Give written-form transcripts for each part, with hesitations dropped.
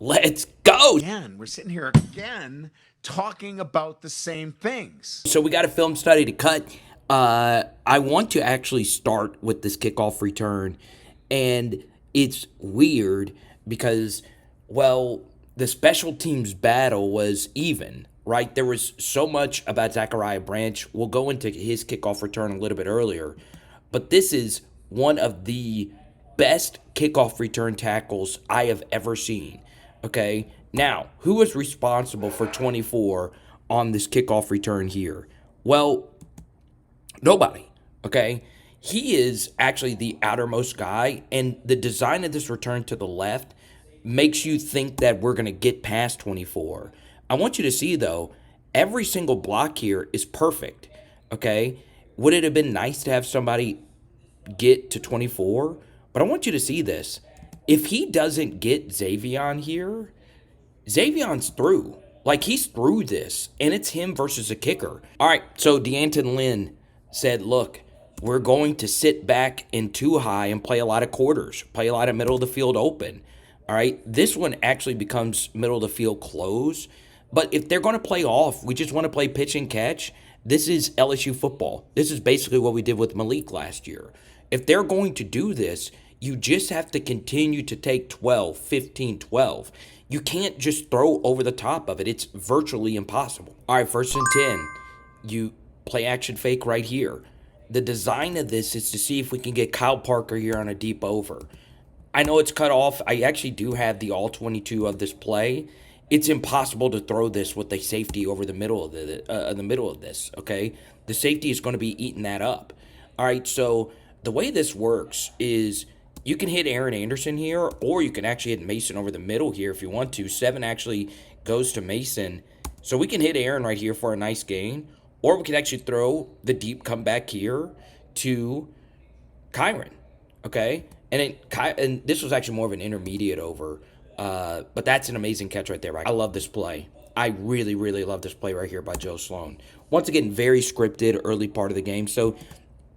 Let's go. Again, we're sitting here again talking about the same things. So we got a film study to cut. I want to actually start with this kickoff return. And it's weird because, well, the special teams battle was even, right? There was so much about Zachariah Branch. We'll go into his kickoff return a little bit earlier. But this is one of the best kickoff return tackles I have ever seen. Okay. Now, who was responsible for 24 on this kickoff return here? Well, nobody. Okay. He is actually the outermost guy, and the design of this return to the left makes you think that we're going to get past 24. I want you to see, though, every single block here is perfect. Okay. Would it have been nice to have somebody get to 24? But I want you to see this. If he doesn't get Xavion here, Xavion's through. Like, he's through this, and it's him versus a kicker. All right, so D'Anton Lynn said, look, we're going to sit back in too high and play a lot of quarters, play a lot of middle of the field open. All right, this one actually becomes middle of the field close. But if they're going to play off, we just want to play pitch and catch. This is LSU football. This is basically what we did with Malik last year. If they're going to do this, you just have to continue to take 12, 15, 12. You can't just throw over the top of it. It's virtually impossible. All right, 1st and 10. You play action fake right here. The design of this is to see if we can get Kyle Parker here on a deep over. I know it's cut off. I actually do have the all 22 of this play. It's impossible to throw this with a safety over the middle of the middle of this. Okay, the safety is going to be eating that up. All right, so the way this works is you can hit Aaron Anderson here, or you can actually hit Mason over the middle here if you want to. 7 actually goes to Mason, so we can hit Aaron right here for a nice gain, or we can actually throw the deep comeback here to KYREN. Okay, and this was actually more of an intermediate over. But that's an amazing catch right there. Right? I love this play. I really, really love this play right here by Joe Sloan. Once again, very scripted early part of the game. So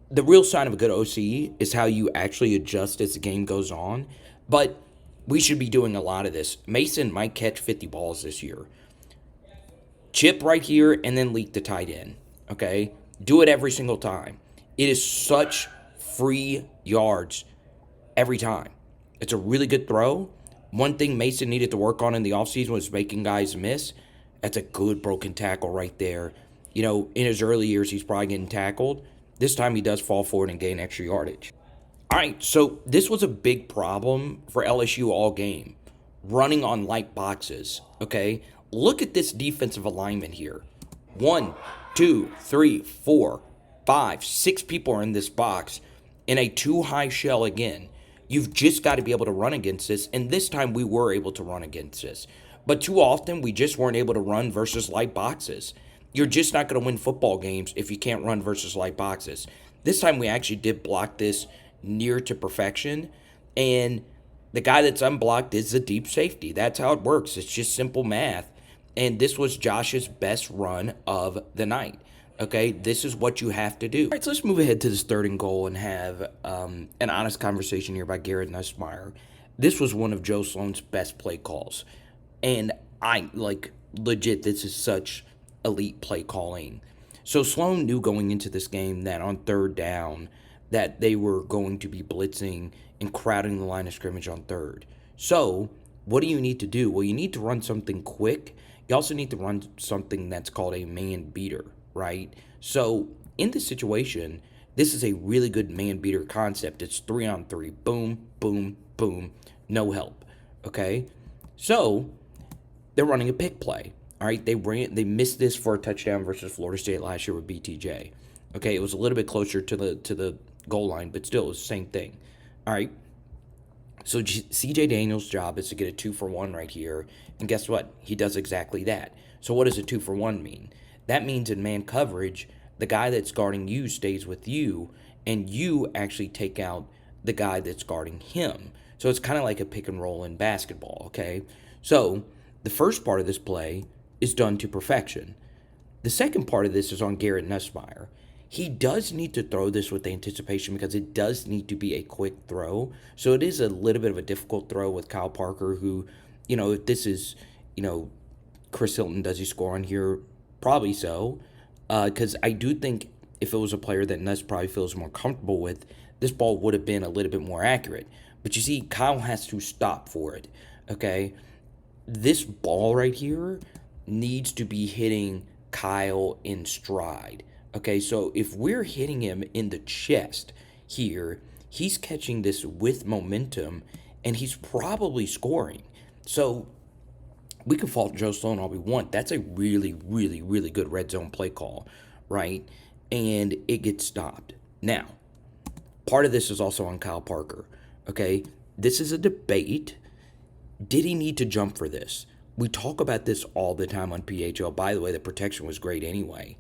the real sign of a good OC is how you actually adjust as the game goes on. But we should be doing a lot of this. Mason might catch 50 balls this year. Chip right here and then leak the tight end. Okay? Do it every single time. It is such free yards every time. It's a really good throw. One thing Mason needed to work on in the offseason was making guys miss. That's a good broken tackle right there. You know, in his early years, he's probably getting tackled. This time he does fall forward and gain extra yardage. All right, so this was a big problem for LSU all game. Running on light boxes, okay? Look at this defensive alignment here. 1, 2, 3, 4, 5, 6 people are in this box in a too high shell again. You've just got to be able to run against this, and this time we were able to run against this. But too often, we just weren't able to run versus light boxes. You're just not going to win football games if you can't run versus light boxes. This time, we actually did block this near to perfection, and the guy that's unblocked is the deep safety. That's how it works. It's just simple math, and this was Josh's best run of the night. Okay, this is what you have to do. All right, so let's move ahead to this 3rd and goal and have an honest conversation here by Garrett Nussmeier. This was one of Joe Sloan's best play calls. And legit, this is such elite play calling. So Sloan knew going into this game that on 3rd down that they were going to be blitzing and crowding the line of scrimmage on 3rd. So what do you need to do? Well, you need to run something quick. You also need to run something that's called a man beater, right? So in this situation, this is a really good man beater concept. It's 3-on-3. Boom, boom, boom. No help. Okay? So they're running a pick play. All right, they missed this for a touchdown versus Florida State last year with BTJ. Okay, it was a little bit closer to the goal line, but still, it was the same thing. All right, so CJ Daniels' job is to get a 2-for-1 right here, and guess what? He does exactly that. So what does a 2-for-1 mean? That means in man coverage, the guy that's guarding you stays with you, and you actually take out the guy that's guarding him. So it's kind of like a pick and roll in basketball. Okay, so the first part of this play is done to perfection. The second part of this is on Garrett Nussmeier. He does need to throw this with anticipation because it does need to be a quick throw. So it is a little bit of a difficult throw with Kyle Parker, who, if this is, Chris Hilton, does he score on here? Probably so. Because I do think if it was a player that Nuss probably feels more comfortable with, this ball would have been a little bit more accurate. But you see, Kyle has to stop for it. Okay? This ball right here needs to be hitting Kyle in stride. Okay, so if we're hitting him in the chest here, he's catching this with momentum and he's probably scoring. So we can fault Joe Sloan all we want. That's a really, really, really good red zone play call, right? And it gets stopped. Now, part of this is also on Kyle Parker, okay? This is a debate. Did he need to jump for this? We talk about this all the time on PHL. By the way, the protection was great anyway.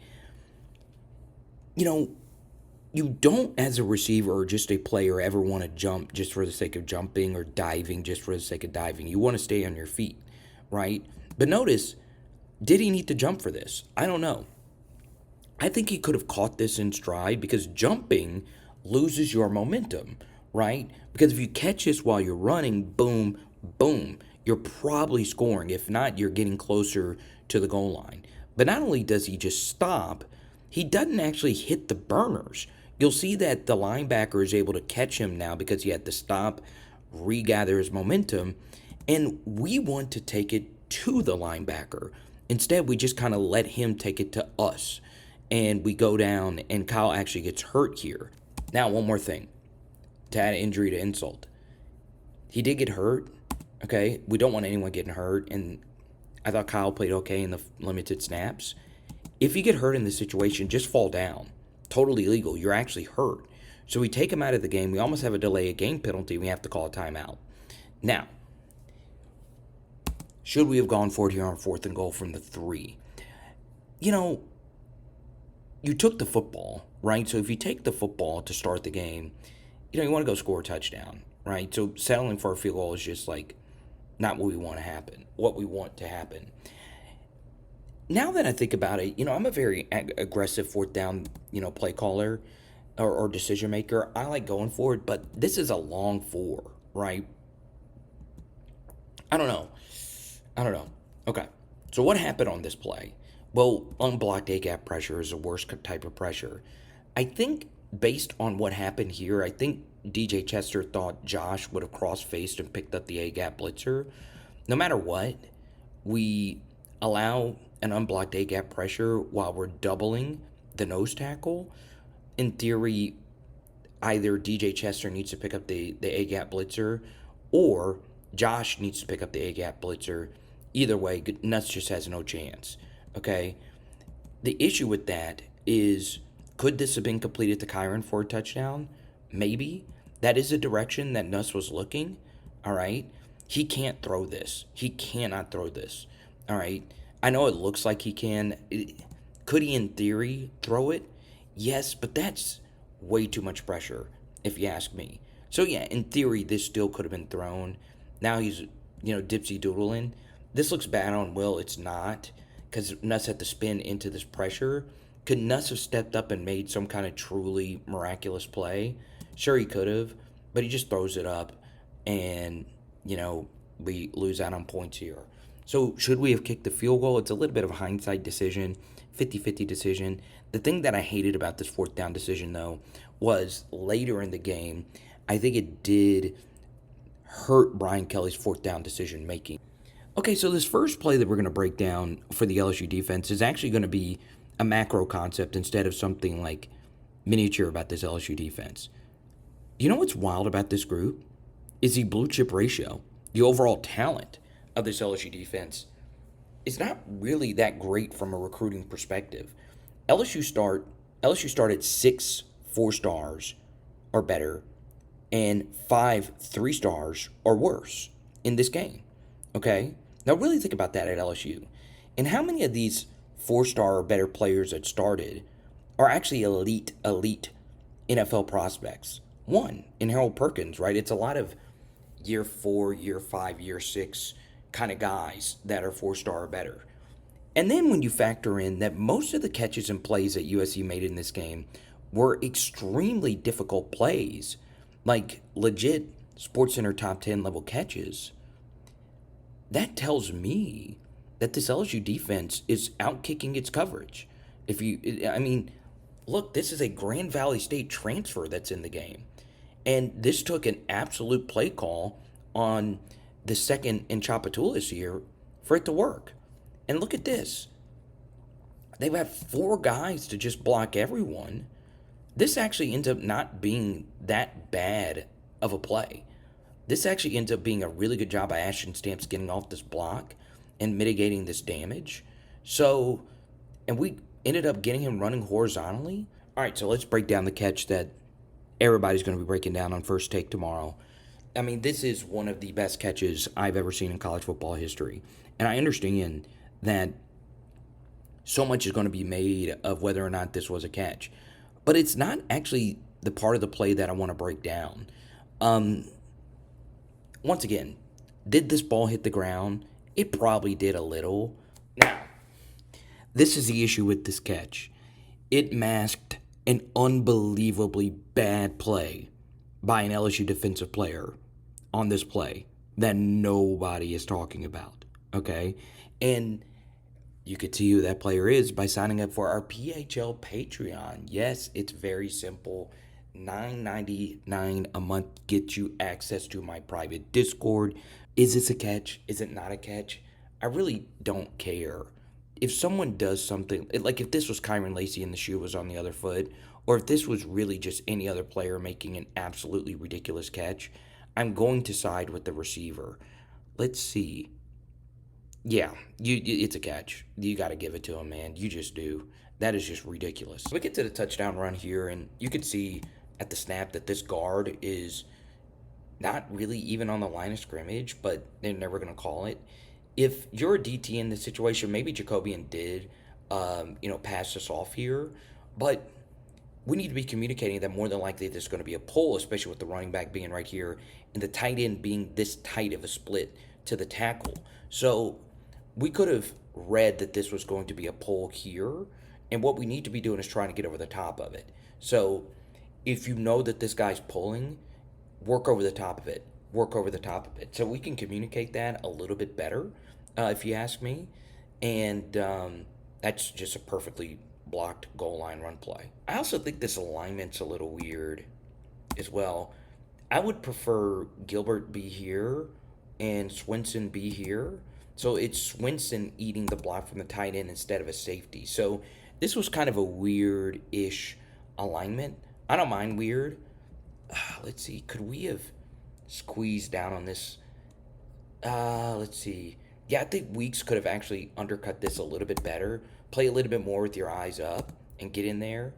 You don't, as a receiver or just a player, ever want to jump just for the sake of jumping or diving just for the sake of diving. You want to stay on your feet, right? But notice, did he need to jump for this? I don't know. I think he could have caught this in stride because jumping loses your momentum, right? Because if you catch this while you're running, boom, boom, you're probably scoring. If not, you're getting closer to the goal line. But not only does he just stop, he doesn't actually hit the burners. You'll see that the linebacker is able to catch him now because he had to stop, regather his momentum, and we want to take it to the linebacker. Instead, we just kind of let him take it to us, and we go down, and Kyle actually gets hurt here. Now, one more thing, to add injury to insult. He did get hurt, okay? We don't want anyone getting hurt, and I thought Kyle played okay in the limited snaps. If you get hurt in this situation, just fall down. Totally legal. You're actually hurt. So we take him out of the game. We almost have a delay of game penalty. We have to call a timeout. Now, should we have gone for it here on 4th and goal from the 3? You took the football, right? So if you take the football to start the game, you want to go score a touchdown, right? So settling for a field goal is just like not what we want to happen, Now that I think about it, I'm a very aggressive 4th down, play caller or decision maker. I like going for it, but this is a long 4, right? I don't know. Okay, so what happened on this play? Well, unblocked A-gap pressure is the worst type of pressure. I think based on what happened here, I think DJ Chester thought Josh would have cross-faced and picked up the A-gap blitzer. No matter what, we allow an unblocked A-gap pressure while we're doubling the nose tackle. In theory, either DJ Chester needs to pick up the A-gap blitzer or Josh needs to pick up the A-gap blitzer. Either way, Nuts just has no chance, okay? The issue with that is, could this have been completed to KYREN for a touchdown? Maybe. That is a direction that Nuss was looking, all right? He can't throw this. He cannot throw this, all right? I know it looks like he can. Could he, in theory, throw it? Yes, but that's way too much pressure, if you ask me. So, yeah, in theory, this still could have been thrown. Now he's, dipsy doodling. This looks bad on Will. It's not, because Nuss had to spin into this pressure. Could Nuss have stepped up and made some kind of truly miraculous play? Sure, he could have, but he just throws it up, and, we lose out on points here. So should we have kicked the field goal? It's a little bit of a hindsight decision, 50-50 decision. The thing that I hated about this 4th down decision, though, was later in the game, I think it did hurt Brian Kelly's 4th down decision making. Okay, so this first play that we're going to break down for the LSU defense is actually going to be a macro concept instead of something like miniature about this LSU defense. You know what's wild about this group? Is the blue chip ratio, the overall talent of this LSU defense is not really that great from a recruiting perspective. LSU started 6 4-stars or better and 5 3-stars or worse in this game. Okay? Now really think about that at LSU. And how many of these 4-star or better players that started are actually elite NFL prospects? One, in Harold Perkins, right? It's a lot of year 4, year 5, year 6 kind of guys that are 4-star or better. And then when you factor in that most of the catches and plays that USC made in this game were extremely difficult plays, like legit SportsCenter top 10 level catches, that tells me that this LSU defense is outkicking its coverage. I mean, look, this is a Grand Valley State transfer that's in the game. And this took an absolute play call on the second in Chapatulas here for it to work. And look at this. They've had 4 guys to just block everyone. This actually ends up not being that bad of a play. This actually ends up being a really good job by Ashton Stamps getting off this block and mitigating this damage. So, and we ended up getting him running horizontally. All right, so let's break down the catch that everybody's going to be breaking down on First Take tomorrow. I mean, this is one of the best catches I've ever seen in college football history. And I understand that so much is going to be made of whether or not this was a catch. But it's not actually the part of the play that I want to break down. Once again, did this ball hit the ground? It probably did a little. Now, this is the issue with this catch. It masked an unbelievably bad play by an LSU defensive player on this play that nobody is talking about, okay? And you could see who that player is by signing up for our PHL Patreon. Yes, it's very simple. $9.99 a month gets you access to my private Discord. Is this a catch? Is it not a catch? I really don't care. If someone does something, like if this was KYREN LACY and the shoe was on the other foot, or if this was really just any other player making an absolutely ridiculous catch, I'm going to side with the receiver. Let's see. Yeah, it's a catch. You got to give it to him, man. You just do. That is just ridiculous. We get to the touchdown run here, and you can see at the snap that this guard is not really even on the line of scrimmage, but they're never going to call it. If you're a DT in this situation, maybe Jacobian did, pass us off here, but we need to be communicating that more than likely there's going to be a pull, especially with the running back being right here and the tight end being this tight of a split to the tackle. So we could have read that this was going to be a pull here, and what we need to be doing is trying to get over the top of it. So if you know that this guy's pulling, work over the top of it. Work over the top of it. So we can communicate that a little bit better, if you ask me. And that's just a perfectly blocked goal line run play. I also think this alignment's a little weird as well. I would prefer Gilbert be here and Swinson be here. So it's Swinson eating the block from the tight end instead of a safety. So this was kind of a weird-ish alignment. I don't mind weird. Let's see. Could we have squeezed down on this? Let's see. Yeah, I think Weeks could have actually undercut this a little bit better. Play a little bit more with your eyes up and get in there.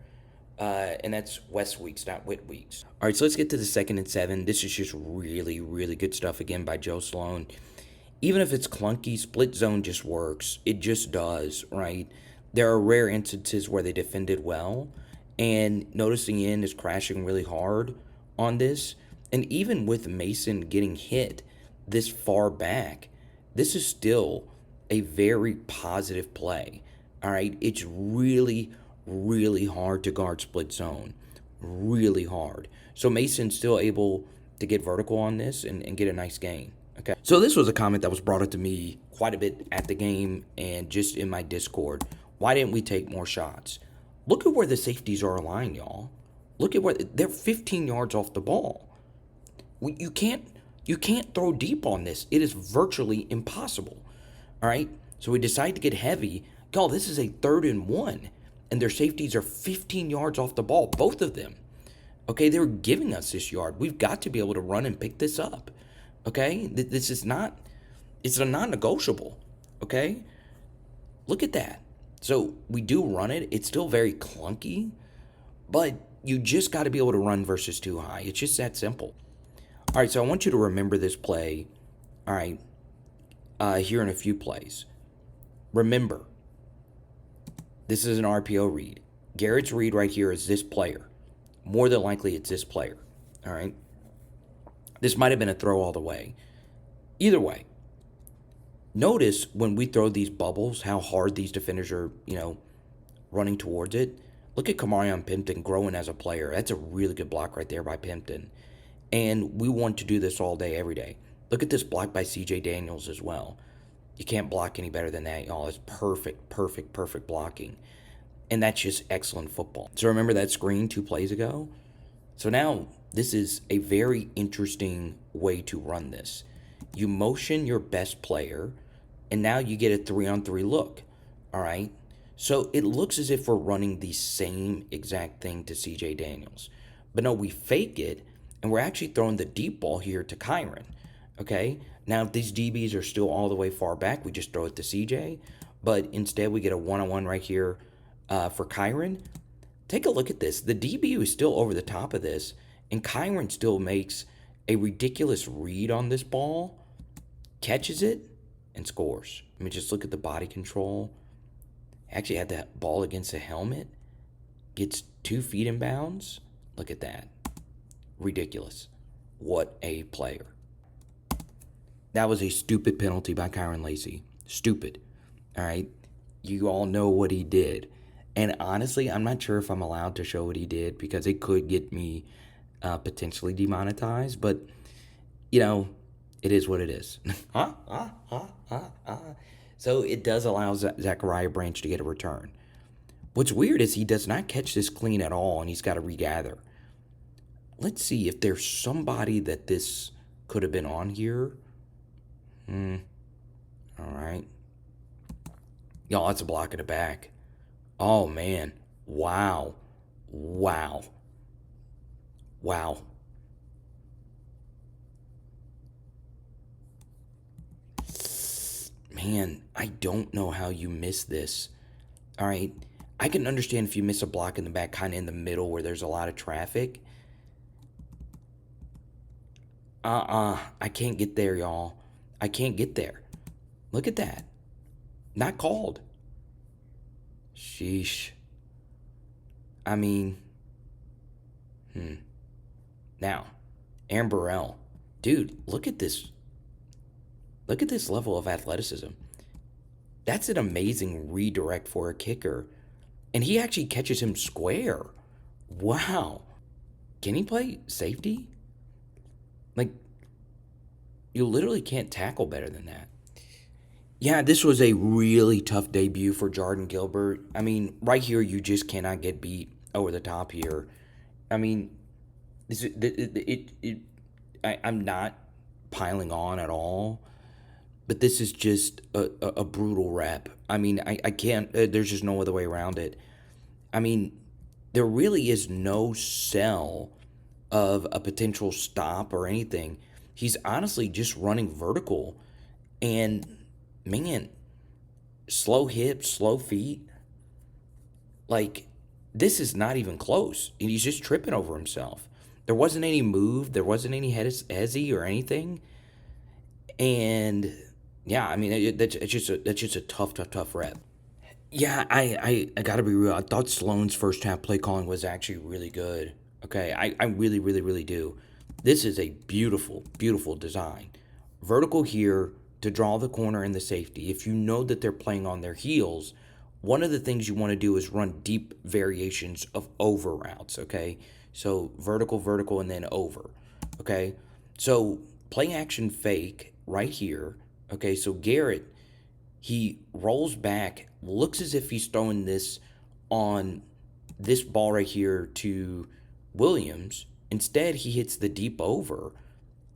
And that's West Weeks, not Whit Weeks. All right, so let's get to the 2nd and 7. This is just really, really good stuff again by Joe Sloan. Even if it's clunky, split zone just works. It just does, right? There are rare instances where they defended well, and noticing in is crashing really hard on this. And even with Mason getting hit this far back, this is still a very positive play. All right, it's really, really hard to guard split zone. Really hard. So Mason's still able to get vertical on this and get a nice gain. Okay. So this was a comment that was brought up to me quite a bit at the game and just in my Discord. Why didn't we take more shots? Look at where the safeties are aligned, y'all. Look at where they're 15 yards off the ball. You can't throw deep on this. It is virtually impossible. All right. So we decide to get heavy. Y'all, this is a 3rd and 1, and their safeties are 15 yards off the ball, both of them. Okay, they're giving us this yard. We've got to be able to run and pick this up. Okay, this is not, it's a non-negotiable. Okay, look at that. So we do run it. It's still very clunky, but you just got to be able to run versus too high. It's just that simple. All right, so I want you to remember this play, all right, here in a few plays. Remember, this is an RPO read. Garrett's read right here is this player. More than likely, it's this player, all right? This might have been a throw all the way. Either way, notice when we throw these bubbles, how hard these defenders are, running towards it. Look at Kamarion Pimpton growing as a player. That's a really good block right there by Pimpton. And we want to do this all day, every day. Look at this block by C.J. Daniels as well. You can't block any better than that, y'all. It's perfect, perfect, perfect blocking. And that's just excellent football. So remember that screen 2 plays ago? So now this is a very interesting way to run this. You motion your best player, and now you get a 3-on-3 look. All right? So it looks as if we're running the same exact thing to CJ Daniels. But no, we fake it, and we're actually throwing the deep ball here to KYREN. Okay? Now, if these DBs are still all the way far back, we just throw it to CJ. But instead, we get a one-on-one right here for KYREN. Take a look at this. The DB is still over the top of this, and KYREN still makes a ridiculous read on this ball, catches it, and scores. I mean, just look at the body control. Actually had that ball against the helmet, gets 2 feet in bounds. Look at that. Ridiculous. What a player. That was a stupid penalty by KYREN LACY. Stupid. All right? You all know what he did. And honestly, I'm not sure if I'm allowed to show what he did because it could get me potentially demonetized. But, you know, it is what it is. So it does allow Zachariah Branch to get a return. What's weird is he does not catch this clean at all, and he's got to regather. Let's see if there's somebody that this could have been on here. All right. Y'all, that's a block in the back. Oh, man. Wow. Wow. Wow. Man, I don't know how you miss this. All right. I can understand if you miss a block in the back, kind of in the middle where there's a lot of traffic. I can't get there, y'all. I can't get there. Look at that. Not called. Sheesh. I mean, Now, Aaron Burrell. Dude, look at this. Look at this level of athleticism. That's an amazing redirect for a kicker. And he actually catches him square. Wow. Can he play safety? Like, you literally can't tackle better than that. Yeah, this was a really tough debut for Jordan Gilbert. I mean, right here, you just cannot get beat over the top here. I mean, I'm not piling on at all, but this is just a brutal rep. I mean, I can't, there's just no other way around it. I mean, there really is no sell of a potential stop or anything. He's honestly just running vertical, and man, slow hips, slow feet. Like, this is not even close. And he's just tripping over himself. There wasn't any move. There wasn't any hezzy or anything. And yeah, I mean, that's just a tough rep. Yeah, I got to be real. I thought Sloan's first half play calling was actually really good. Okay, I really, really, really do. This is a beautiful, beautiful design. Vertical here to draw the corner and the safety. If you know that they're playing on their heels, one of the things you want to do is run deep variations of over routes, okay? So vertical, vertical, and then over, okay? So play action fake right here, okay? So Garrett, he rolls back, looks as if he's throwing this on this ball right here to Williams. Instead, he hits the deep over,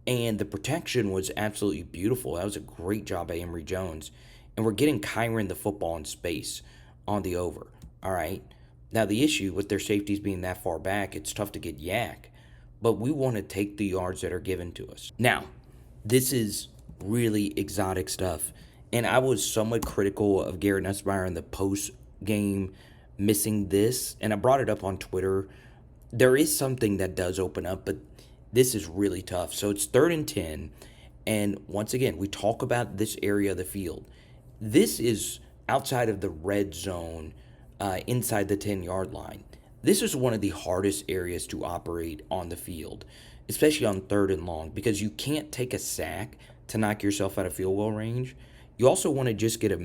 and the protection was absolutely beautiful. That was a great job by Emory Jones. And we're getting KYREN the football in space on the over, all right? Now, the issue with their safeties being that far back, it's tough to get yak, but we want to take the yards that are given to us. Now, this is really exotic stuff, and I was somewhat critical of Garrett Nussmeier in the post-game missing this, and I brought it up on Twitter. There is something that does open up, but this is really tough. So it's 3rd and 10, and once again, we talk about this area of the field. This is outside of the red zone, inside the 10-yard line. This is one of the hardest areas to operate on the field, especially on 3rd and long, because you can't take a sack to knock yourself out of field goal range. You also want to just get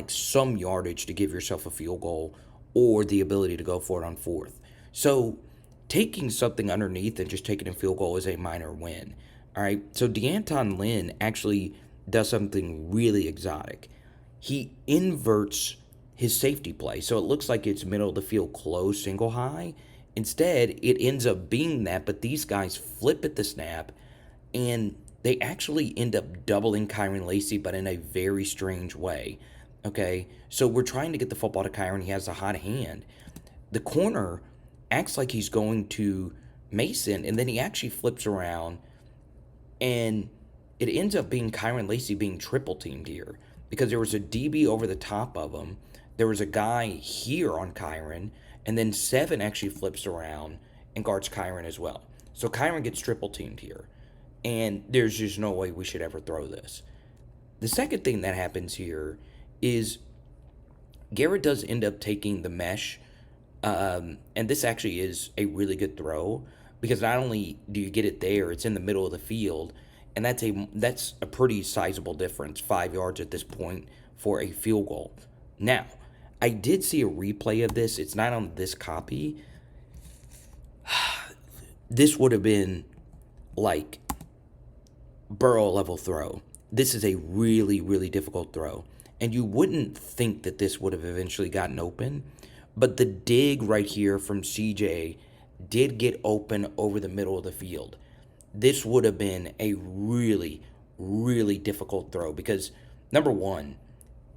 some yardage to give yourself a field goal or the ability to go for it on 4th. So taking something underneath and just taking a field goal is a minor win. All right. So LYNN actually does something really exotic. He inverts his safety play. So it looks like it's middle of the field close, single high. Instead, it ends up being that, but these guys flip at the snap and they actually end up doubling KYREN LACY, but in a very strange way. Okay. So we're trying to get the football to KYREN. He has a hot hand. The corner acts like he's going to Mason, and then he actually flips around and it ends up being KYREN LACY being triple teamed here because there was a DB over the top of him. There was a guy here on KYREN, and then Seven actually flips around and guards KYREN as well. So KYREN gets triple teamed here, and there's just no way we should ever throw this. The second thing that happens here is Garrett does end up taking the mesh, and this actually is a really good throw because not only do you get it there, it's in the middle of the field, and that's a pretty sizable difference, 5 yards at this point for a field goal. Now, I did see a replay of this. It's not on this copy. This would have been like Burrow level throw. This is a really, really difficult throw. And you wouldn't think that this would have eventually gotten open, but the dig right here from CJ did get open over the middle of the field. This would have been a really, really difficult throw because, number one,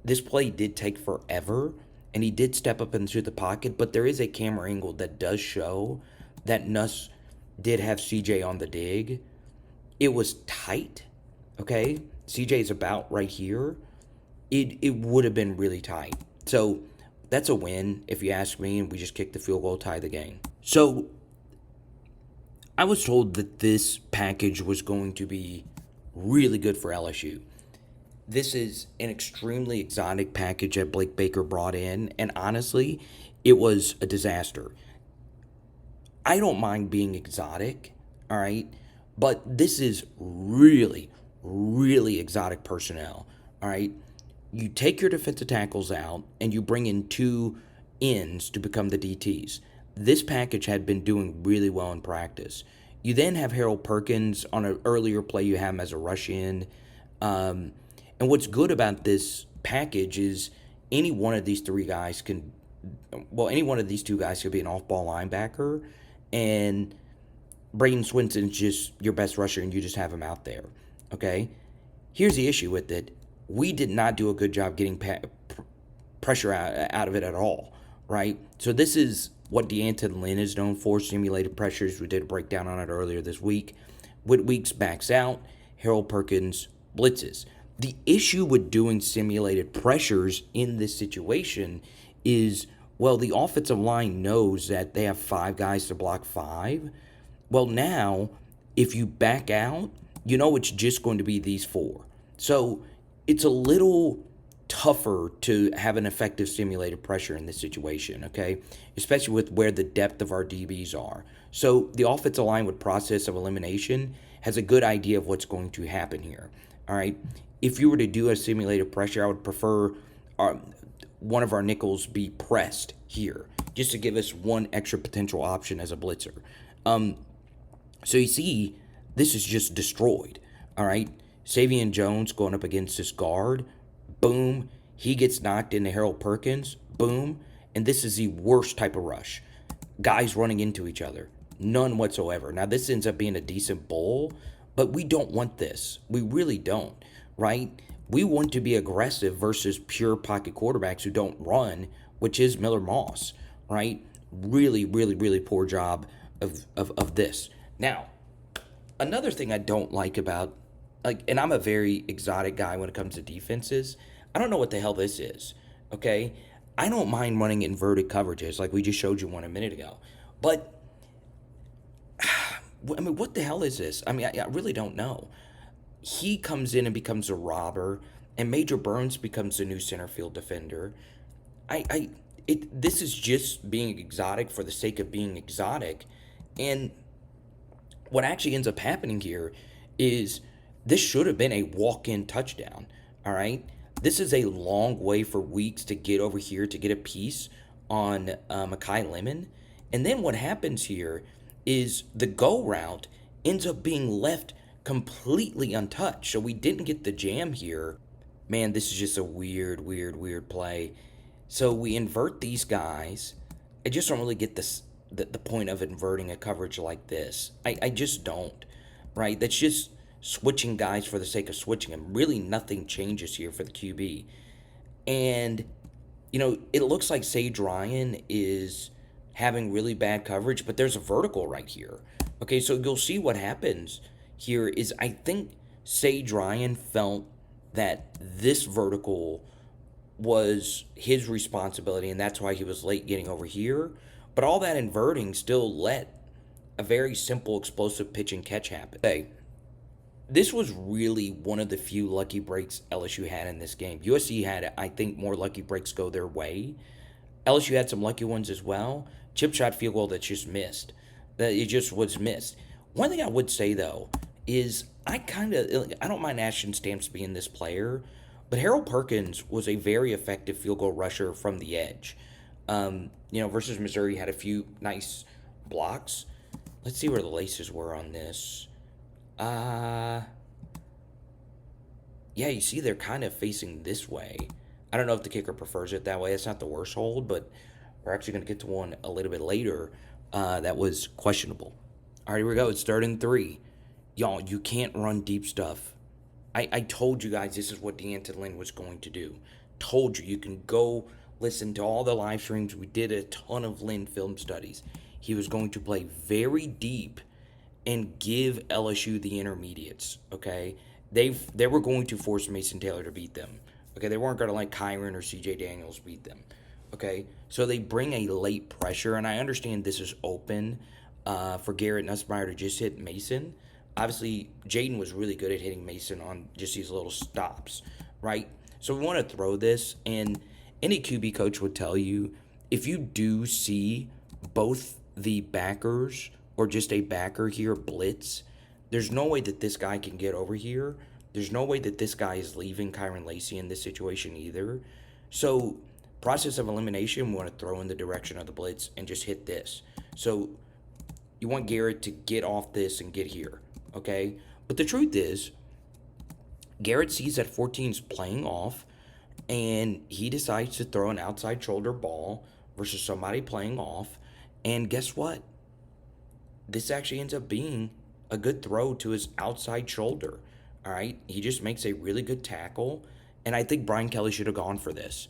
this play did take forever, and he did step up into the pocket, but there is a camera angle that does show that Nuss did have CJ on the dig. It was tight, okay? CJ is about right here. It would have been really tight. So that's a win, if you ask me, and we just kicked the field goal, tie the game. So I was told that this package was going to be really good for LSU. This is an extremely exotic package that Blake Baker brought in, and honestly, it was a disaster. I don't mind being exotic, all right? But this is really, really exotic personnel, all right? You take your defensive tackles out and you bring in two ends to become the DTs. This package had been doing really well in practice. You then have Harold Perkins on an earlier play, you have him as a rush in. And what's good about this package is any one of these three guys can, well, any one of these two guys could be an off-ball linebacker, and Braden Swinson's just your best rusher, and you just have him out there, okay? Here's the issue with it. We did not do a good job getting pressure out of it at all, right? So this is what LYNN is known for, simulated pressures. We did a breakdown on it earlier this week. Weeks backs out, Harold Perkins blitzes. The issue with doing simulated pressures in this situation is, well, the offensive line knows that they have 5 guys to block 5. Well, now, if you back out, you know it's just going to be these 4. So it's a little tougher to have an effective simulated pressure in this situation, okay? Especially with where the depth of our DBs are. So the offensive line with process of elimination has a good idea of what's going to happen here, all right? If you were to do a simulated pressure, I would prefer one of our nickels be pressed here, just to give us one extra potential option as a blitzer. So you see, this is just destroyed, all right? Savion Jones going up against this guard, boom, he gets knocked into Harold Perkins, boom, and this is the worst type of rush. Guys running into each other, none whatsoever. Now, this ends up being a decent bowl, but we don't want this. We really don't, right? We want to be aggressive versus pure pocket quarterbacks who don't run, which is Miller Moss, right? Really, really, really poor job of this. Now, another thing I don't like about, and I'm a very exotic guy when it comes to defenses. I don't know what the hell this is, okay? I don't mind running inverted coverages like we just showed you one a minute ago. But, I mean, what the hell is this? I mean, I really don't know. He comes in and becomes a robber, and Major Burns becomes the new center field defender. This is just being exotic for the sake of being exotic. And what actually ends up happening here is this should have been a walk-in touchdown, all right? This is a long way for Weeks to get over here to get a piece on Makai Lemon. And then what happens here is the go route ends up being left completely untouched. So we didn't get the jam here. Man, this is just a weird play. So we invert these guys. I just don't really get the point of inverting a coverage like this. I just don't, right? That's just switching guys for the sake of switching them. Really, nothing changes here for the QB. And, it looks like Sage Ryan is having really bad coverage, but there's a vertical right here. Okay, so you'll see what happens here is I think Sage Ryan felt that this vertical was his responsibility, and that's why he was late getting over here. But all that inverting still let a very simple, explosive pitch and catch happen. Hey, this was really one of the few lucky breaks LSU had in this game. USC had, I think, more lucky breaks go their way. LSU had some lucky ones as well. Chip shot field goal that just missed. It just was missed. One thing I would say, though, is I don't mind Ashton Stamps being this player, but Harold Perkins was a very effective field goal rusher from the edge. Versus Missouri had a few nice blocks. Let's see where the laces were on this. Yeah, you see they're kind of facing this way. I don't know if the kicker prefers it that way. It's not the worst hold, but we're actually going to get to one a little bit later that was questionable. All right, here we go. It's 3rd and 3. Y'all, you can't run deep stuff. I told you guys this is what LYNN was going to do. Told you. You can go listen to all the live streams. We did a ton of LYNN film studies. He was going to play very deep and give LSU the intermediates, okay? They were going to force Mason Taylor to beat them. Okay, they weren't going to let KYREN or CJ Daniels beat them. Okay, so they bring a late pressure, and I understand this is open for Garrett Nussmeier to just hit Mason. Obviously, Jaden was really good at hitting Mason on just these little stops, right? So we want to throw this, and any QB coach would tell you, if you do see both the backers or just a backer here blitz, there's no way that this guy can get over here. There's no way that this guy is leaving KYREN LACY in this situation either. So, process of elimination, we want to throw in the direction of the blitz and just hit this. So, you want Garrett to get off this and get here, okay? But the truth is, Garrett sees that 14's playing off, and he decides to throw an outside shoulder ball versus somebody playing off. And guess what? This actually ends up being a good throw to his outside shoulder. All right, he just makes a really good tackle, and I think Brian Kelly should have gone for this.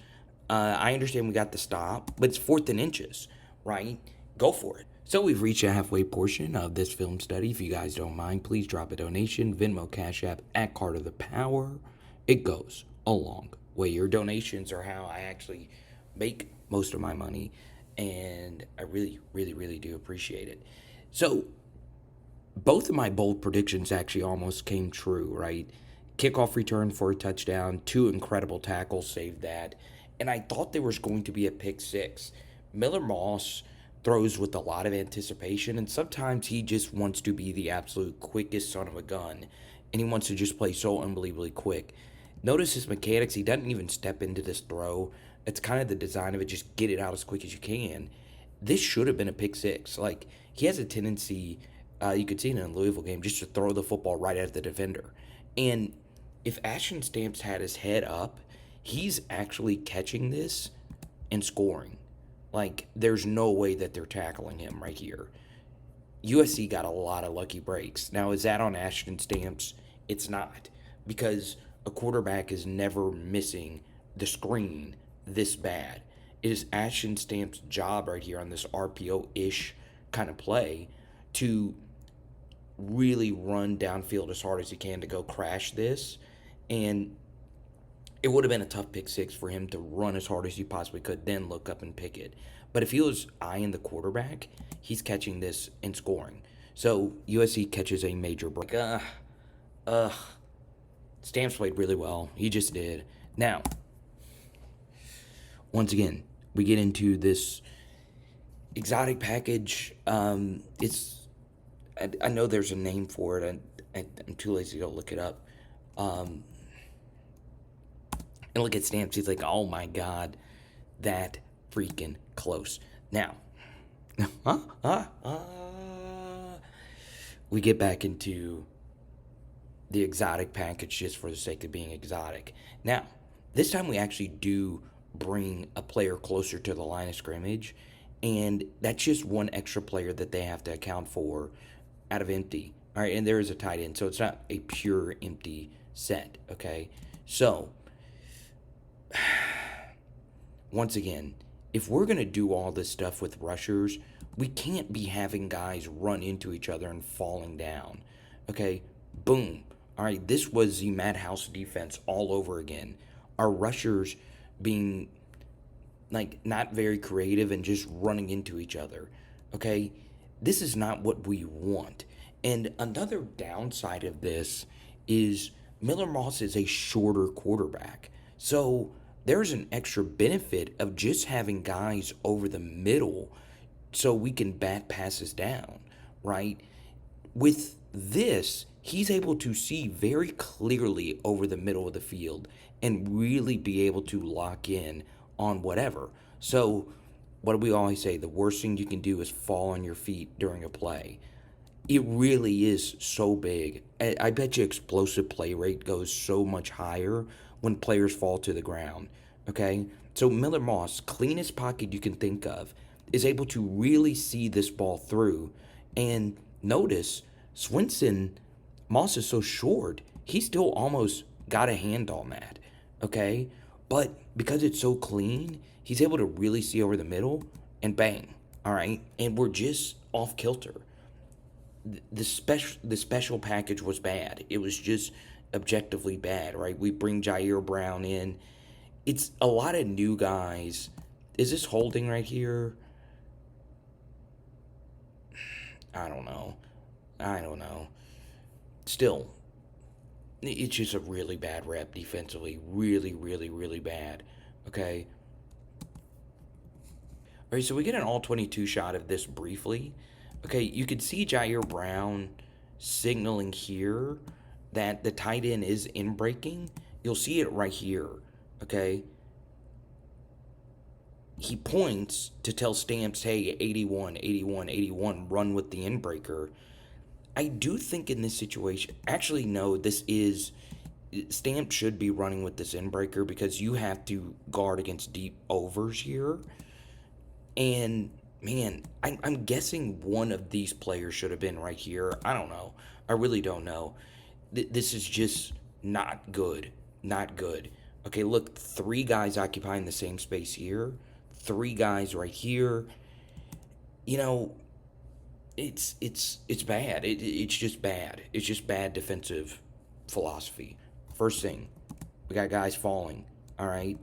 I understand we got the stop, but it's 4th and inches, right? Go for it. So we've reached a halfway portion of this film study. If you guys don't mind, please drop a donation, Venmo, Cash App, at Card of the Power. It goes a long way. Your donations are how I actually make most of my money, and I really do appreciate it. So both of my bold predictions actually almost came true, right? Kickoff return for a touchdown, 2 incredible tackles saved that, and I thought there was going to be a pick 6. Miller Moss throws with a lot of anticipation, and sometimes he just wants to be the absolute quickest son of a gun, and he wants to just play so unbelievably quick. Notice his mechanics, he doesn't even step into this throw. It's kind of the design of it, just get it out as quick as you can. This should have been a pick 6. Like, he has a tendency, you could see it in a Louisville game, just to throw the football right at the defender. And if Ashton Stamps had his head up, he's actually catching this and scoring. Like, there's no way that they're tackling him right here. USC got a lot of lucky breaks. Now, is that on Ashton Stamps? It's not, because a quarterback is never missing the screen this bad. It is Ashton Stamps' job right here on this RPO-ish kind of play to really run downfield as hard as he can to go crash this. And it would have been a tough pick 6 for him to run as hard as he possibly could, then look up and pick it. But if he was eyeing the quarterback, he's catching this and scoring. So USC catches a major break. Stamps played really well. He just did. Now, once again, we get into this exotic package. I know there's a name for it. I'm too lazy to go look it up. And look at Stamps. He's like, oh my God, that freaking close. Now, we get back into the exotic package just for the sake of being exotic. Now, this time we actually do bring a player closer to the line of scrimmage, and that's just one extra player that they have to account for out of empty. All right, and there is a tight end, so it's not a pure empty set, okay? So, once again, if we're going to do all this stuff with rushers, we can't be having guys run into each other and falling down. Okay, boom. All right, this was the Madhouse defense all over again. Our rushers being like not very creative and just running into each other. Okay, this is not what we want. And another downside of this is Miller Moss is a shorter quarterback. So there's an extra benefit of just having guys over the middle so we can bat passes down, right? With this, he's able to see very clearly over the middle of the field and really be able to lock in on whatever. So, what do we always say? The worst thing you can do is fall on your feet during a play. It really is so big. I bet you explosive play rate goes so much higher when players fall to the ground. Okay? So Miller Moss, cleanest pocket you can think of, is able to really see this ball through. And notice, Swinson, Moss is so short, he still almost got a hand on that. Okay? But because it's so clean, he's able to really see over the middle and bang. All right? And we're just off kilter. The special package was bad. It was just objectively bad, right? We bring Jair Brown in. It's a lot of new guys. Is this holding right here? I don't know. I don't know. Still, it's just a really bad rep defensively. Really, really, really bad. Okay. All right, so we get an all 22 shot of this briefly. Okay, you can see Jair Brown signaling here that the tight end is in breaking. You'll see it right here, okay? He points to tell Stamps, hey, 81, 81, 81, run with the in-breaker. I do think in this situation, actually, no, Stamps should be running with this in-breaker because you have to guard against deep overs here. And man, I'm guessing one of these players should have been right here. I don't know. I really don't know. This is just not good. Not good. Okay, look, 3 guys occupying the same space here. 3 guys right here. You know, it's bad. It's just bad. It's just bad defensive philosophy. First thing, we got guys falling. All right.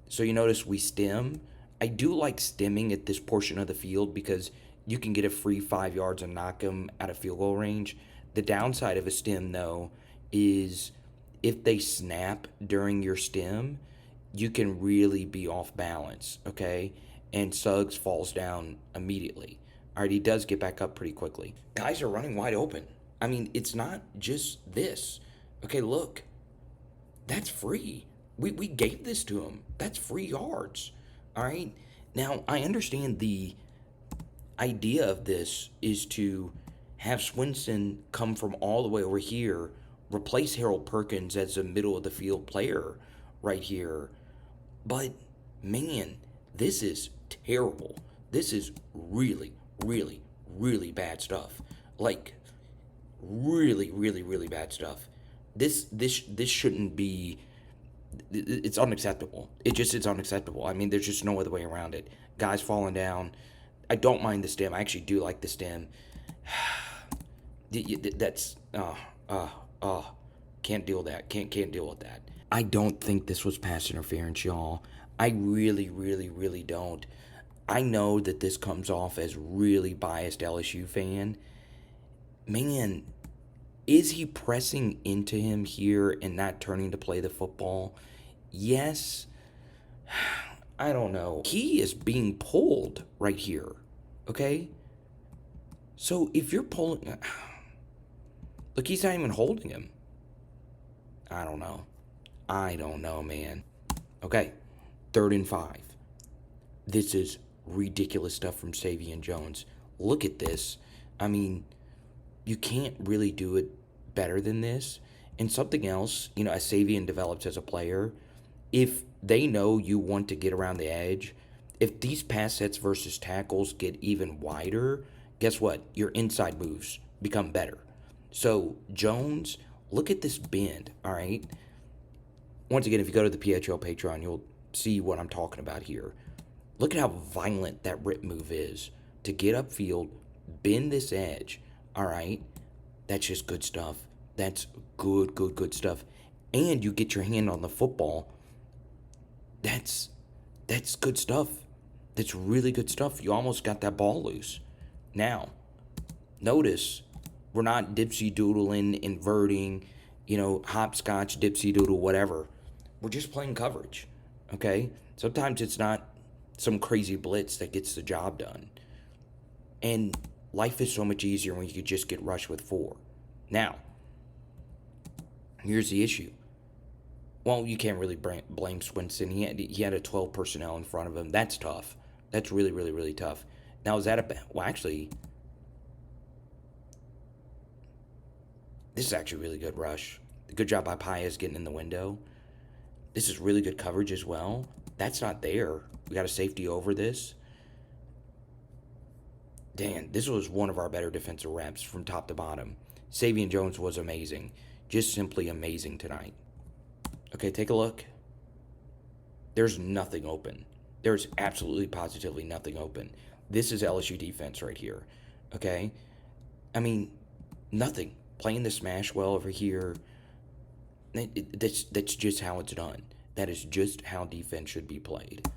So you notice we stem. I do like stemming at this portion of the field because you can get a free 5 yards and knock them out of field goal range. The downside of a stem, though, is if they snap during your stem, you can really be off balance, okay? And Suggs falls down immediately. All right, he does get back up pretty quickly. Guys are running wide open. I mean, it's not just this. Okay, look. That's free. We gave this to him. That's free yards. All right. Now, I understand the idea of this is to have Swinson come from all the way over here, replace Harold Perkins as a middle of the field player right here. But, man, this is terrible. This is really, really, really bad stuff. Like, really, really, really bad stuff. This shouldn't be. It's unacceptable. It's unacceptable. I mean, there's just no other way around it. Guys falling down. I don't mind the stem. I actually do like the stem. That's can't deal with that. Can't deal with that. I don't think this was pass interference, y'all. I really, really, really don't. I know that this comes off as really biased LSU fan. Man, is he pressing into him here and not turning to play the football? Yes. I don't know. He is being pulled right here. Okay? So if you're pulling. Look, he's not even holding him. I don't know. I don't know, man. Okay. 3rd and 5. This is ridiculous stuff from Savion Jones. Look at this. I mean, you can't really do it better than this. And something else, as Savion develops as a player, if they know you want to get around the edge, if these pass sets versus tackles get even wider, guess what? Your inside moves become better. So, Jones, look at this bend, all right? Once again, if you go to the PHL Patreon, you'll see what I'm talking about here. Look at how violent that rip move is to get upfield, bend this edge, all right? That's just good stuff. That's good stuff. And you get your hand on the football. That's good stuff. That's really good stuff. You almost got that ball loose. Now, notice we're not dipsy doodling, inverting, hopscotch, dipsy doodle, whatever. We're just playing coverage. Okay? Sometimes it's not some crazy blitz that gets the job done. And life is so much easier when you could just get rushed with 4. Now, here's the issue. Well, you can't really blame Swinson. He had a 12 personnel in front of him. That's tough. That's really, really, really tough. Now, is that well, actually, this is actually a really good rush. Good job by Paez getting in the window. This is really good coverage as well. That's not there. We got a safety over this. Dan, this was one of our better defensive reps from top to bottom. Savion Jones was amazing. Just simply amazing tonight. Okay, take a look. There's nothing open. There's absolutely positively nothing open. This is LSU defense right here. Okay? I mean, nothing. Playing the smash well over here. That's just how it's done. That is just how defense should be played.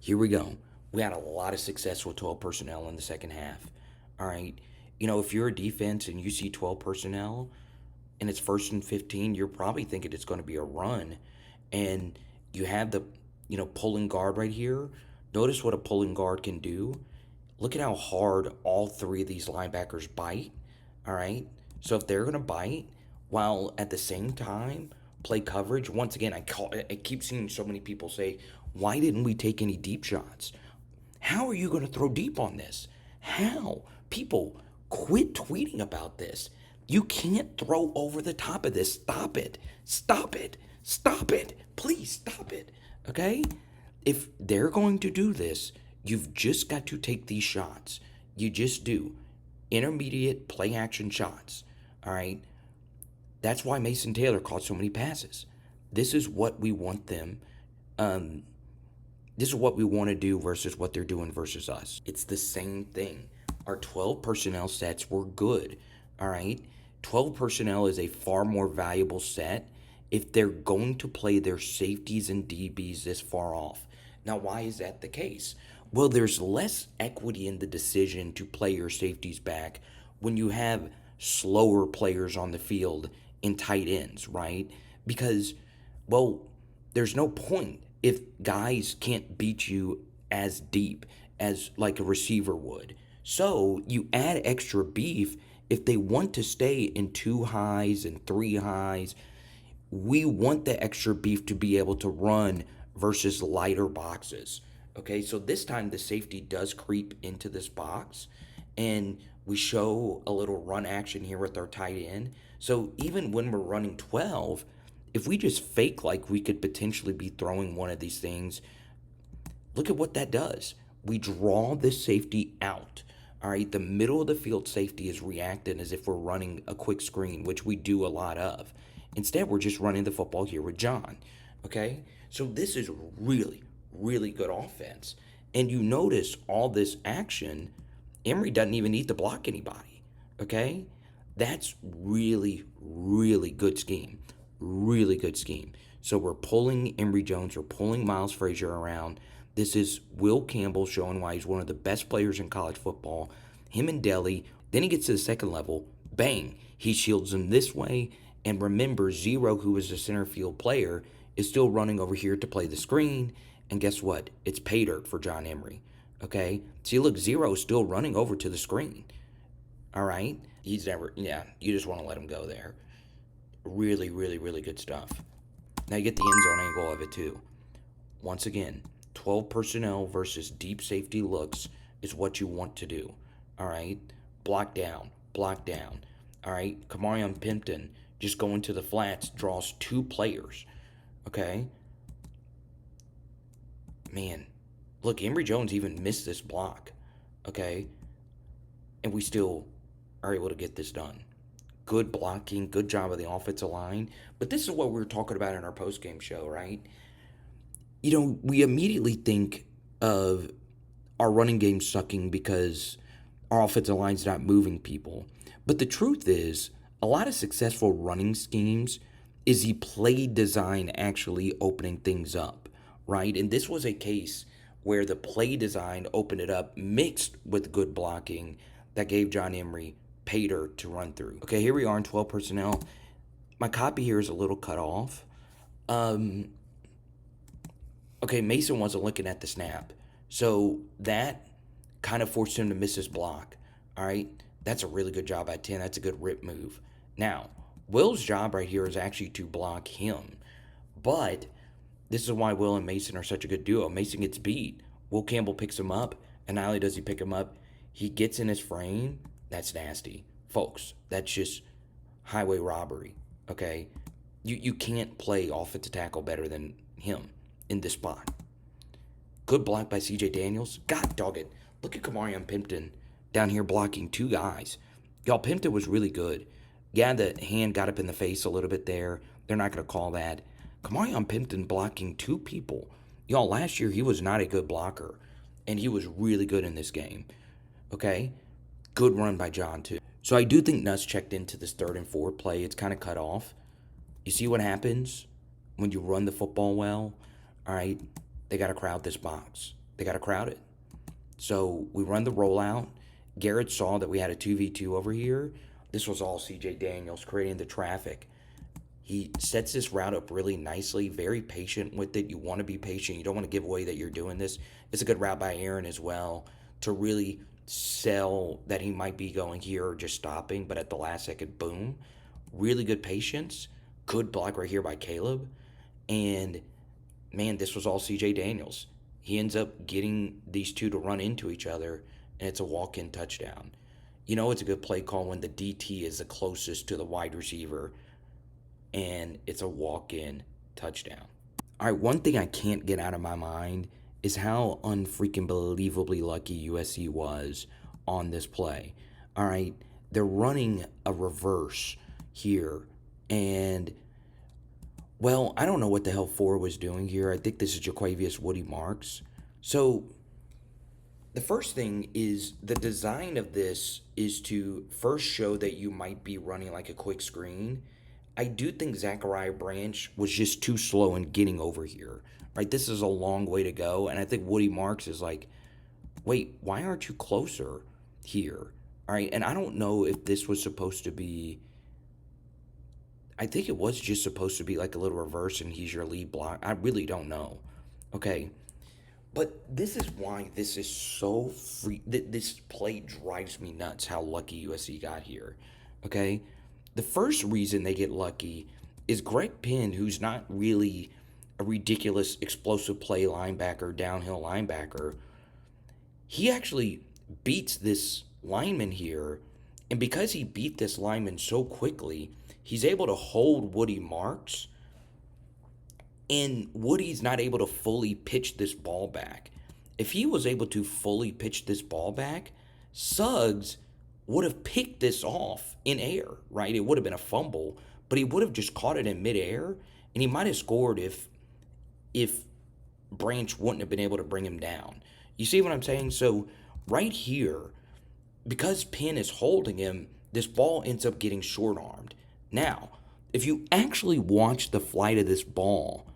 Here we go. We had a lot of success with 12 personnel in the second half. All right? If you're a defense and you see 12 personnel and it's 1st and 15, you're probably thinking it's going to be a run. And you have the, pulling guard right here. Notice what a pulling guard can do. Look at how hard all 3 of these linebackers bite. All right? So if they're going to bite while at the same time play coverage, once again, I keep seeing so many people say, why didn't we take any deep shots? How are you going to throw deep on this? How? People, quit tweeting about this. You can't throw over the top of this. Stop it. Stop it. Stop it. Please stop it. Okay? If they're going to do this, you've just got to take these shots. You just do. Intermediate play action shots. All right? That's why Mason Taylor caught so many passes. This is what we want them. This is what we want to do versus what they're doing versus us. It's the same thing. Our 12 personnel sets were good. All right? 12 personnel is a far more valuable set if they're going to play their safeties and DBs this far off. Now, why is that the case? Well, there's less equity in the decision to play your safeties back when you have slower players on the field in tight ends, right? Because, well, there's no point if guys can't beat you as deep as like a receiver would. So you add extra beef if they want to stay in 2 highs and 3 highs. We want the extra beef to be able to run versus lighter boxes. Okay, so this time the safety does creep into this box and we show a little run action here with our tight end. So even when we're running 12, if we just fake like we could potentially be throwing one of these things, look at what that does. We draw this safety out. All right, the middle of the field safety is reacting as if we're running a quick screen, which we do a lot of. Instead, we're just running the football here with John. Okay, so this is really, really good offense. And you notice all this action, Emory doesn't even need to block anybody. Okay, that's really, really good scheme. Really good scheme. So we're pulling Emory Jones, we're pulling Miles Frazier around. This is Will Campbell showing why he's one of the best players in college football. Him and Deli. Then he gets to the second level. Bang. He shields him this way. And remember, Zero, who is the center field player, is still running over here to play the screen. And guess what? It's pay dirt for John Emory. Okay? See, look, Zero is still running over to the screen. All right? He's never, you just want to let him go there. Really, really, really good stuff. Now you get the end zone angle of it too. Once again, 12 personnel versus deep safety looks is what you want to do. All right? Block down. Block down. All right? Kamarion Pimpton just going to the flats, draws 2 players. Okay? Man, look, Emory Jones even missed this block. Okay? And we still are able to get this done. Good blocking, good job of the offensive line. But this is what we were talking about in our post-game show, right? We immediately think of our running game sucking because our offensive line's not moving people. But the truth is, a lot of successful running schemes is the play design actually opening things up, right? And this was a case where the play design opened it up mixed with good blocking that gave John Emery pay dirt to run through. Okay, here we are in 12 personnel. My copy here is a little cut off. Okay, Mason wasn't looking at the snap. So that kind of forced him to miss his block. All right, that's a really good job by 10. That's a good rip move. Now, Will's job right here is actually to block him. But this is why Will and Mason are such a good duo. Mason gets beat. Will Campbell picks him up. And not only does he pick him up, he gets in his frame. That's nasty. Folks, that's just highway robbery, okay? You can't play offensive tackle better than him in this spot. Good block by C.J. Daniels. God dog it. Look at Kamarion Pimpton down here blocking 2 guys. Y'all, Pimpton was really good. Yeah, the hand got up in the face a little bit there. They're not going to call that. Kamarion Pimpton blocking 2 people. Y'all, last year he was not a good blocker, and he was really good in this game. Okay? Good run by John, too. So I do think Nuss checked into this 3rd and 4 play. It's kind of cut off. You see what happens when you run the football well? All right? They got to crowd this box. They got to crowd it. So we run the rollout. Garrett saw that we had a 2v2 over here. This was all C.J. Daniels creating the traffic. He sets this route up really nicely, very patient with it. You want to be patient. You don't want to give away that you're doing this. It's a good route by Aaron as well to really sell that he might be going here or just stopping, but at the last second, boom. Really good patience. Good block right here by Caleb. And, man, this was all C.J. Daniels. He ends up getting these 2 to run into each other, and it's a walk-in touchdown. It's a good play call when the DT is the closest to the wide receiver, and it's a walk-in touchdown. All right, one thing I can't get out of my mind is how unfreaking believably lucky USC was on this play. All right, they're running a reverse here, and, well, I don't know what the hell 4 was doing here. I think this is Jaquavius Woody Marks. So the first thing is the design of this is to first show that you might be running like a quick screen. I do think Zachariah Branch was just too slow in getting over here. Right, this is a long way to go, and I think Woody Marks is like, wait, why aren't you closer here? All right, and I don't know if this was supposed to be, I think it was just supposed to be like a little reverse and he's your lead block. I really don't know. Okay, but this is why this is so free. This play drives me nuts how lucky USC got here. Okay, the first reason they get lucky is Greg Penn, who's not really a ridiculous explosive play linebacker, downhill linebacker. He actually beats this lineman here, and because he beat this lineman so quickly, he's able to hold Woody Marks, and Woody's not able to fully pitch this ball back. If he was able to fully pitch this ball back, Suggs would have picked this off in air, right? It would have been a fumble, but he would have just caught it in midair, and he might have scored if Branch wouldn't have been able to bring him down. You see what I'm saying? So right here, because Penn is holding him, this ball ends up getting short-armed. Now, if you actually watch the flight of this ball,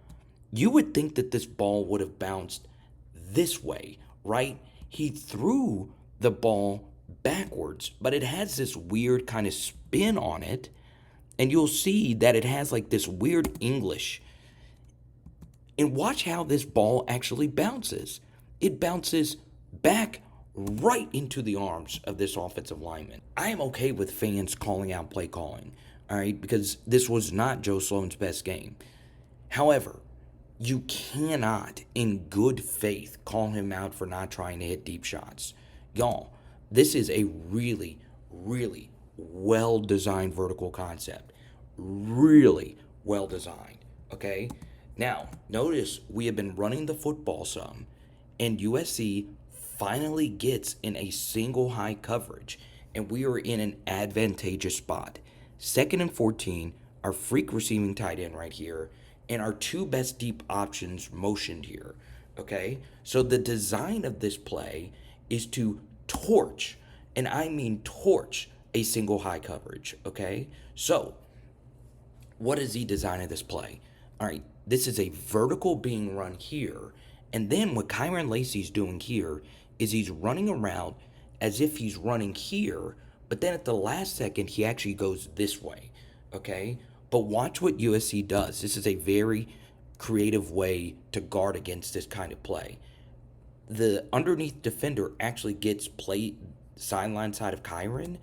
you would think that this ball would have bounced this way, right? He threw the ball backwards, but it has this weird kind of spin on it, and you'll see that it has like this weird English. And watch how this ball actually bounces. It bounces back right into the arms of this offensive lineman. I am okay with fans calling out play calling, all right, because this was not Joe Sloan's best game. However, you cannot, in good faith, call him out for not trying to hit deep shots. Y'all, this is a really, really well-designed vertical concept. really well designed. Okay. Now, notice we have been running the football some, and USC finally gets in a single high coverage, and we are in an advantageous spot. Second and 14, our freak receiving tight end right here, and our two best deep options motioned here. Okay. So the design of this play is to torch, and I mean torch, a single high coverage. Okay. So what is he designing this play? All right, this is a vertical being run here. And then what KYREN LACY's doing here is he's running around as if he's running here, but then at the last second, he actually goes this way. Okay? But watch what USC does. This is a very creative way to guard against this kind of play. The underneath defender actually gets play sideline side of KYREN,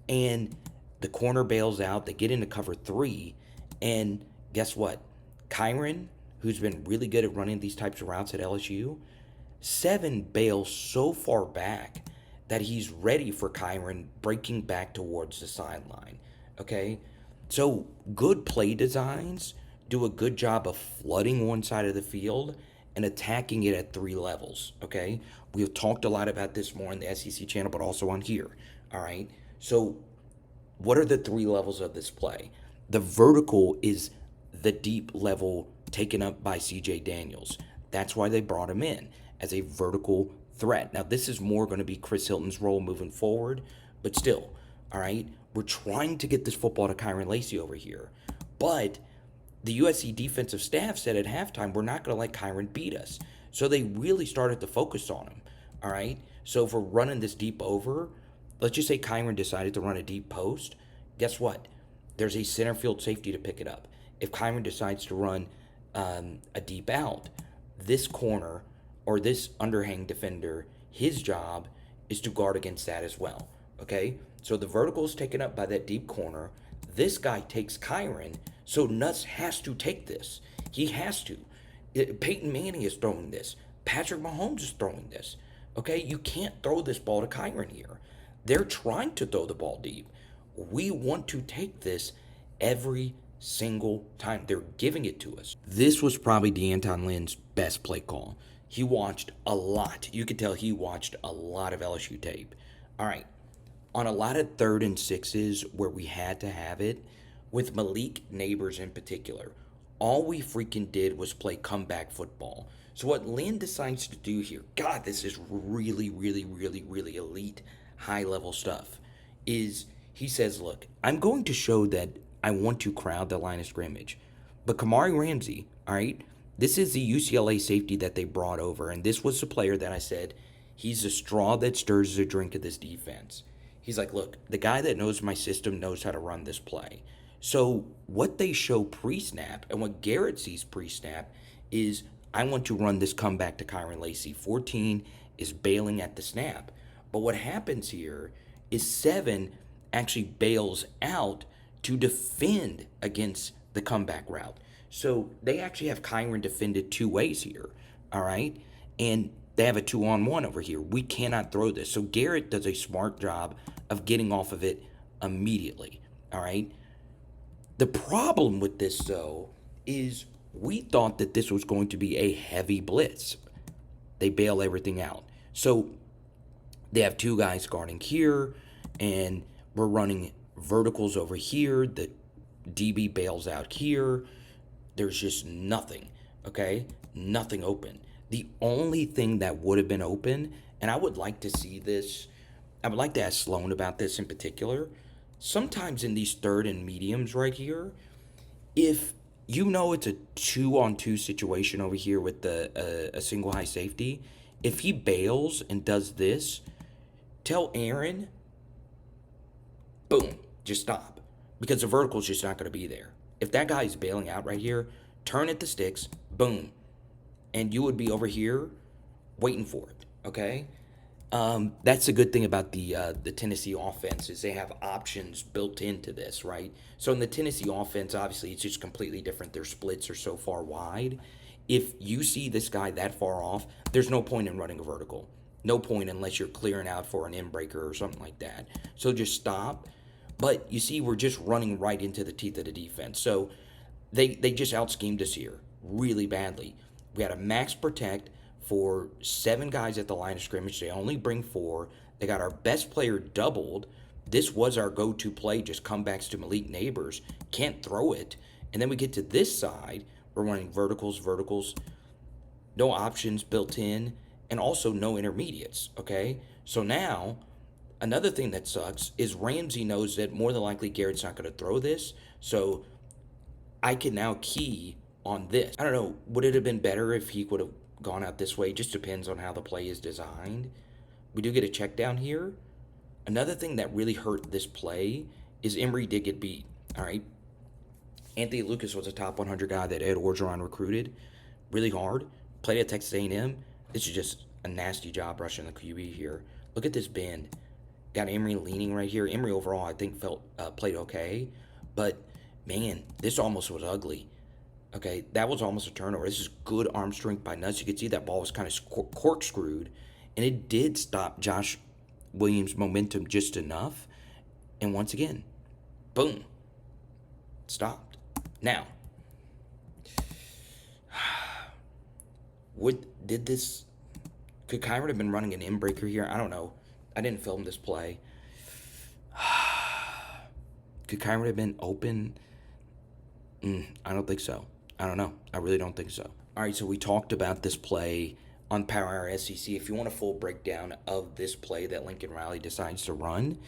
and the corner bails out. They get into cover three, and guess what? KYREN, who's been really good at running these types of routes at LSU, 7 bails so far back that he's ready for KYREN breaking back towards the sideline. Okay? So good play designs do a good job of flooding one side of the field and attacking it at 3 levels. Okay? We've talked a lot about this more on the SEC channel, but also on here. All right? So what are the 3 levels of this play? The vertical is the deep level taken up by CJ Daniels. That's why they brought him in as a vertical threat. Now, this is more going to be Chris Hilton's role moving forward, but still, all right, we're trying to get this football to KYREN LACY over here. But the USC defensive staff said at halftime, we're not going to let KYREN beat us. So they really started to focus on him, all right? So if we're running this deep over, let's just say KYREN decided to run a deep post, guess what? There's a center field safety to pick it up. If KYREN decides to run a deep out, this corner or this underhang defender, his job is to guard against that as well. Okay? So the vertical is taken up by that deep corner. This guy takes KYREN, so Nuss has to take this. He has to. Peyton Manning is throwing this. Patrick Mahomes is throwing this. Okay? You can't throw this ball to KYREN here. They're trying to throw the ball deep. We want to take this every single time. They're giving it to us. This was probably D'Anton Lynn's best play call. He watched a lot. You could tell he watched a lot of LSU tape. All right. On a lot of 3rd and 6s where we had to have it, with Malik Neighbors in particular, all we freaking did was play comeback football. So what Lynn decides to do here, God, this is really, really, really, really elite, high-level stuff, is he says, look, I'm going to show that I want to crowd the line of scrimmage. But Kamari Ramsey, all right, this is the UCLA safety that they brought over. And this was the player that I said, he's the straw that stirs the drink of this defense. He's like, look, the guy that knows my system knows how to run this play. So what they show pre-snap and what Garrett sees pre-snap is, I want to run this comeback to KYREN LACY. 14 is bailing at the snap. But what happens here is 7 actually bails out to defend against the comeback route. So they actually have KYREN defended 2 ways here, all right? And they have a 2-on-1 over here. We cannot throw this. So Garrett does a smart job of getting off of it immediately, all right? The problem with this, though, is we thought that this was going to be a heavy blitz. They bail everything out. So they have 2 guys guarding here, and we're running verticals over here. The DB bails out here. There's just nothing, okay? Nothing open. The only thing that would have been open, and I would like to see this, I would like to ask Sloan about this in particular. Sometimes in these 3rd and mediums right here, if you know it's a 2-on-2 situation over here with a single high safety, if he bails and does this, tell Aaron, boom, just stop. Because the vertical is just not going to be there. If that guy is bailing out right here, turn at the sticks, boom. And you would be over here waiting for it, okay? That's the good thing about the Tennessee offense is they have options built into this, right? So in the Tennessee offense, obviously, it's just completely different. Their splits are so far wide. If you see this guy that far off, there's no point in running a vertical. No point unless you're clearing out for an in breaker or something like that. So just stop. But you see, we're just running right into the teeth of the defense. So they just out schemed us here really badly. We had a max protect for 7 guys at the line of scrimmage. They only bring 4. They got our best player doubled. This was our go-to play, just comebacks to Malik Neighbors. Can't throw it. And then we get to this side. We're running verticals, no options built in, and also no intermediates, okay? So now, another thing that sucks is Ramsey knows that more than likely Garrett's not going to throw this, so I can now key on this. I don't know, would it have been better if he would have gone out this way? It just depends on how the play is designed. We do get a check down here. Another thing that really hurt this play is Emory did get beat, all right? Anthony Lucas was a top 100 guy that Ed Orgeron recruited really hard. Played at Texas A&M. This is just a nasty job rushing the QB here. Look at this bend. Got Emory leaning right here. Emory overall, I think, played okay. But, man, this almost was ugly. Okay, that was almost a turnover. This is good arm strength by Nuss. You could see that ball was kind of corkscrewed. And it did stop Josh Williams' momentum just enough. And once again, boom. Stopped. Now, could KYREN have been running an in-breaker here? I don't know. I didn't film this play. Could KYREN have been open? I don't think so. I don't know. I really don't think so. All right, so we talked about this play on Power Hour SEC. If you want a full breakdown of this play that Lincoln Riley decides to run,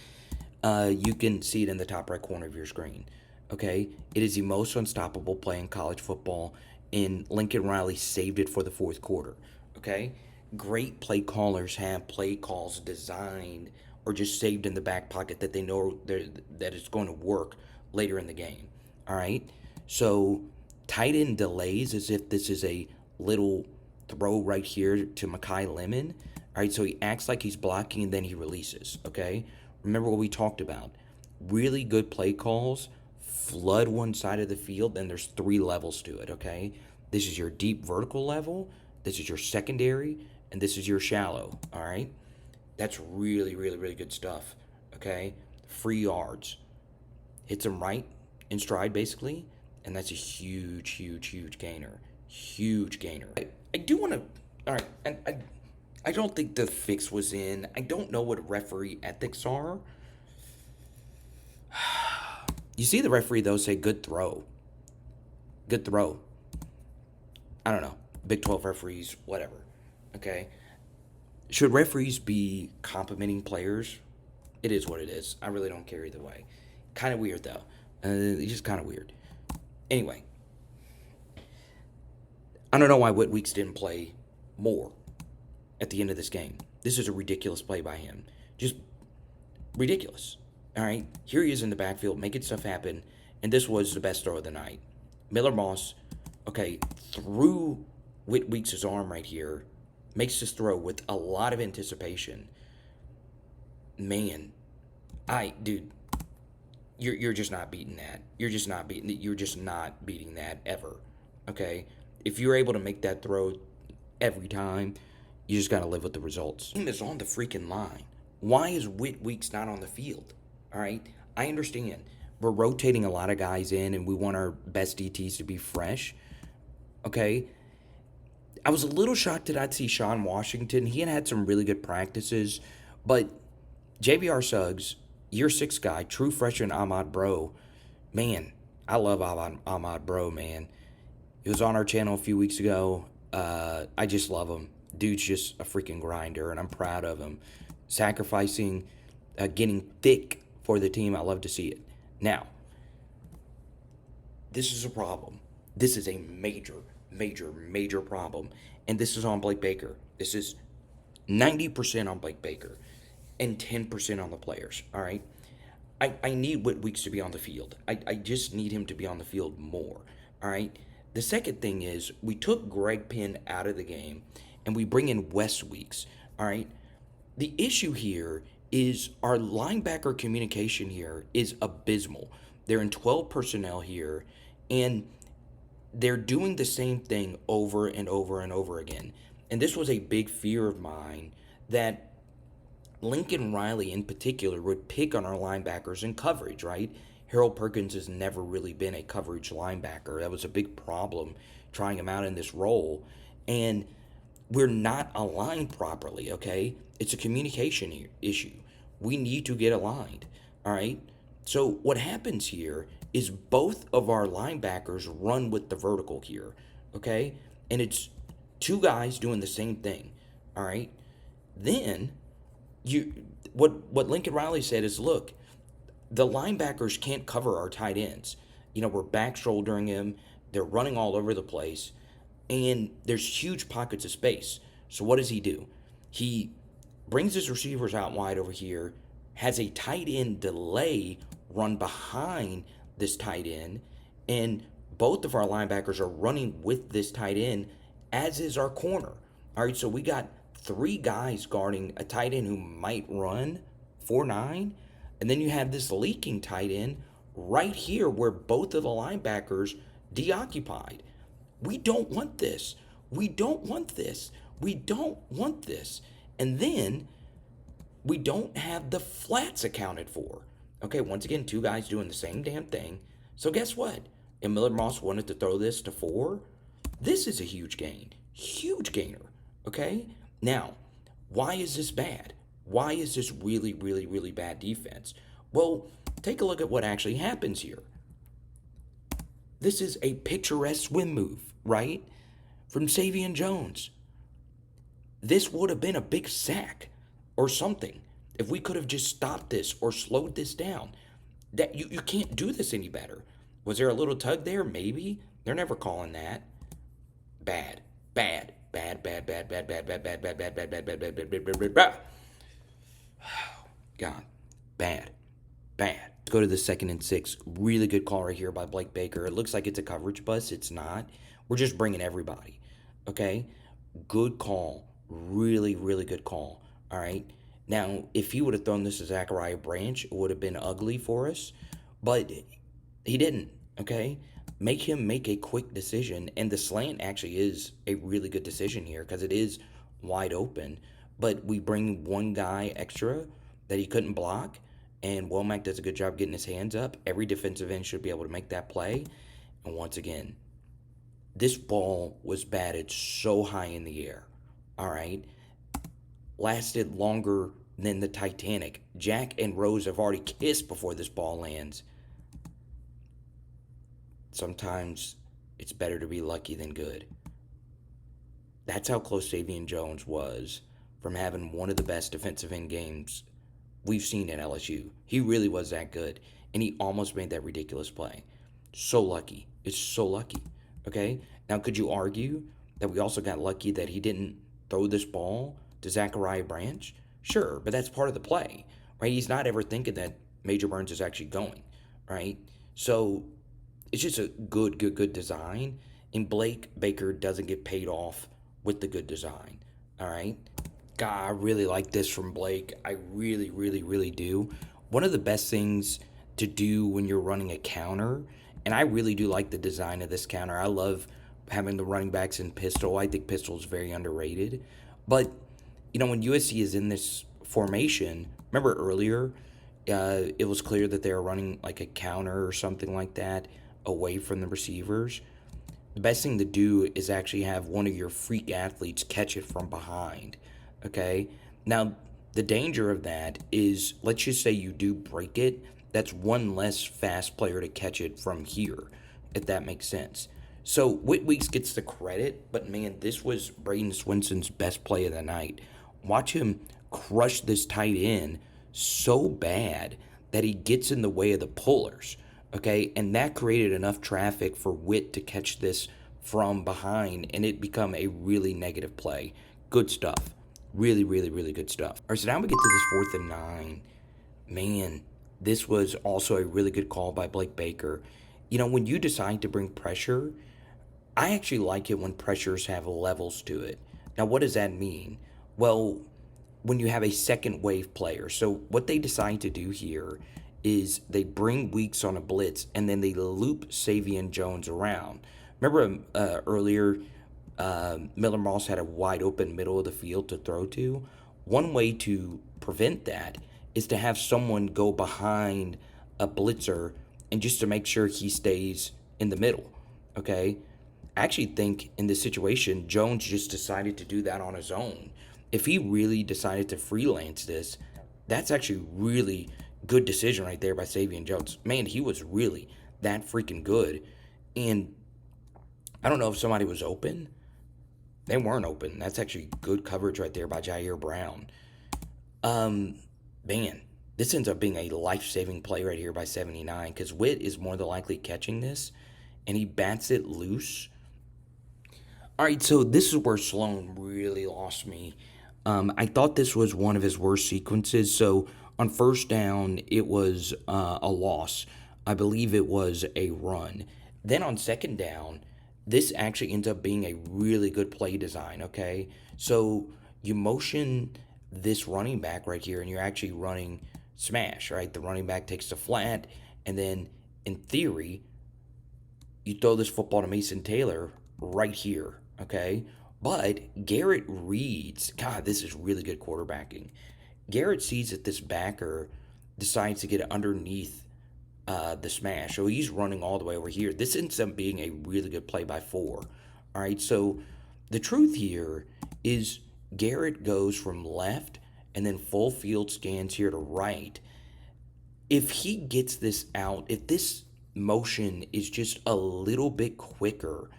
you can see it in the top right corner of your screen. Okay? It is the most unstoppable play in college football, and Lincoln Riley saved it for the fourth quarter. Okay? Great play callers have play calls designed or just saved in the back pocket that they know that it's going to work later in the game. All right? So, tight end delays as if this is a little throw right here to Mekhi Lemon. All right, so he acts like he's blocking and then he releases, okay? Remember what we talked about. Really good play calls flood one side of the field, then there's 3 levels to it, okay? This is your deep vertical level, this is your secondary, and this is your shallow, all right? That's really, really, really good stuff, okay? Free yards. Hits them right in stride, basically, and that's a huge, huge, huge gainer. Huge gainer. I do want to, all right, and I don't think the fix was in. I don't know what referee ethics are. You see the referee, though, say, good throw. Good throw. I don't know. Big 12 referees, whatever. Okay? Should referees be complimenting players? It is what it is. I really don't care either way. Kind of weird, though. It's just kind of weird. Anyway. I don't know why Whit Weeks didn't play more at the end of this game. This is a ridiculous play by him. Just ridiculous. All right, here he is in the backfield making stuff happen, and this was the best throw of the night. Miller Moss, okay, threw Whit Weeks' arm right here, makes this throw with a lot of anticipation. Man, dude, you're just not beating that. You're just not beating that ever. Okay, if you're able to make that throw every time, you just got to live with the results. The team is on the freaking line. Why is Whit Weeks not on the field? All right, I understand. We're rotating a lot of guys in, and we want our best DTs to be fresh. Okay, I was a little shocked that I'd see Sean Washington. He had some really good practices, but JBR Suggs, year 6 guy, true freshman Ahmad Bro, man, I love Ahmad Bro, man. He was on our channel a few weeks ago. I just love him. Dude's just a freaking grinder, and I'm proud of him. Sacrificing, getting thick for the team. I love to see it. Now, this is a problem. This is a major, major, major problem. And this is on Blake Baker. This is 90% on Blake Baker and 10% on the players, all right? I need Whit Weeks to be on the field. I just need him to be on the field more, all right? The second thing is we took Greg Penn out of the game, and we bring in Wes Weeks, all right? The issue here is our linebacker communication here is abysmal. They're in 12 personnel here, and they're doing the same thing over and over and over again. And this was a big fear of mine that Lincoln Riley in particular would pick on our linebackers in coverage, right? Harold Perkins has never really been a coverage linebacker. That was a big problem trying him out in this role. And we're not aligned properly, okay? It's a communication issue. We need to get aligned, all right? So what happens here is both of our linebackers run with the vertical here, okay? And it's two guys doing the same thing, all right? Then you what Lincoln Riley said is, look, the linebackers can't cover our tight ends. We're back shouldering him. They're running all over the place, and there's huge pockets of space. So what does he do? He brings his receivers out wide over here, has a tight end delay run behind this tight end, and both of our linebackers are running with this tight end, as is our corner. All right, so we got three guys guarding a tight end who might run 4.9, and then you have this leaking tight end right here where both of the linebackers deoccupied. We don't want this. We don't want this. We don't want this. And then we don't have the flats accounted for. Okay, once again, two guys doing the same damn thing. So guess what? And Miller Moss wanted to throw this to 4. This is a huge gain. Huge gainer. Okay? Now, why is this bad? Why is this really, really, really bad defense? Well, take a look at what actually happens here. This is a picturesque swim move, right? From Savion Jones. This would have been a big sack or something if we could have just stopped this or slowed this down. That you can't do this any better. Was there a little tug there? Maybe. They're never calling that. Bad. Bad. Bad, bad, bad, bad, bad, bad, bad, bad, bad, bad, bad, bad, bad, bad, bad, bad, bad, bad. God. Bad. Bad. Let's go to the 2nd and 6. Really good call right here by Blake Baker. It looks like it's a coverage bust. It's not. We're just bringing everybody. Okay? Good call. Really, really good call. All right? Now, if he would have thrown this to Zachariah Branch, it would have been ugly for us. But he didn't. Okay? Make him make a quick decision. And the slant actually is a really good decision here because it is wide open. But we bring one guy extra that he couldn't block. And Womack does a good job getting his hands up. Every defensive end should be able to make that play. And once again, this ball was batted so high in the air. All right? Lasted longer than the Titanic. Jack and Rose have already kissed before this ball lands. Sometimes it's better to be lucky than good. That's how close Savion Jones was from having one of the best defensive end games we've seen at LSU. He really was that good, and he almost made that ridiculous play. So lucky. It's so lucky. Okay? Now, could you argue that we also got lucky that he didn't throw this ball to Zachariah Branch? Sure, but that's part of the play, right? He's not ever thinking that Major Burns is actually going, right? So it's just a good design, and Blake Baker doesn't get paid off with the good design, all right? God, I really like this from Blake. I really, really, really do. One of the best things to do when you're running a counter, and I really do like the design of this counter. I love having the running backs in pistol. I think pistol is very underrated. But, when USC is in this formation, remember earlier, it was clear that they were running like a counter or something like that away from the receivers. The best thing to do is actually have one of your freak athletes catch it from behind. Okay? Now, the danger of that is, let's just say you do break it, that's one less fast player to catch it from here, if that makes sense. So, Whit Weeks gets the credit, but man, this was Braden Swinson's best play of the night. Watch him crush this tight end so bad that he gets in the way of the pullers, okay? And that created enough traffic for Whit to catch this from behind, and it become a really negative play. Good stuff. Really, really, really good stuff. All right, so now we get to this 4th and 9. Man, this was also a really good call by Blake Baker. When you decide to bring pressure, I actually like it when pressures have levels to it. Now, what does that mean? Well, when you have a second wave player. So what they decide to do here is they bring Weeks on a blitz, and then they loop Savion Jones around. Remember earlier, Miller Moss had a wide open middle of the field to throw to? One way to prevent that is to have someone go behind a blitzer and just to make sure he stays in the middle. Okay? I actually think in this situation, Jones just decided to do that on his own. If he really decided to freelance this, that's actually really good decision right there by Savion Jones. Man, he was really that freaking good. And I don't know if somebody was open. They weren't open. That's actually good coverage right there by Jair Brown. Man, this ends up being a life-saving play right here by 79 because Witt is more than likely catching this, and he bats it loose. All right, so this is where Sloan really lost me. I thought this was one of his worst sequences. So on first down, it was a loss. I believe it was a run. Then on second down, this actually ends up being a really good play design, okay? So you motion this running back right here, and you're actually running smash, right? The running back takes the flat, and then in theory, you throw this football to Mason Taylor right here, okay? But Garrett reads, God, this is really good quarterbacking. Garrett sees that this backer decides to get underneath the smash. So he's running all the way over here. This ends up being a really good play by 4. All right, so the truth here is Garrett goes from left and then full field scans here to right. If he gets this out, if this motion is just a little bit quicker,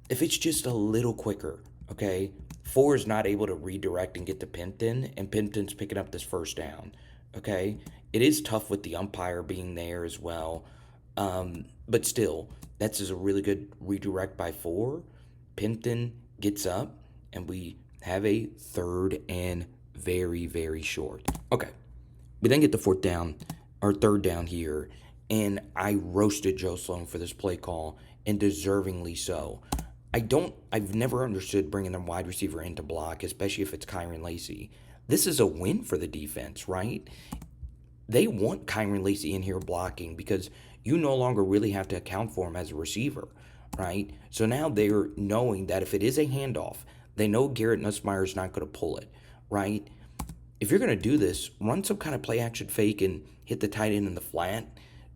if it's just a little quicker, okay, 4 is not able to redirect and get to Penton, and Penton's picking up this first down, okay? It is tough with the umpire being there as well, but still, that's just a really good redirect by 4. Penton gets up, and we have a third and very, very short. Okay, we then get the fourth down, or third down here, and I roasted Joe Sloan for this play call, and deservingly so. I've never understood bringing a wide receiver into block, especially if it's KYREN LACY. This is a win for the defense, right? They want KYREN LACY in here blocking because you no longer really have to account for him as a receiver, right? So now they're knowing that if it is a handoff, they know Garrett Nussmeier is not going to pull it, right? If you're going to do this, run some kind of play action fake and hit the tight end in the flat.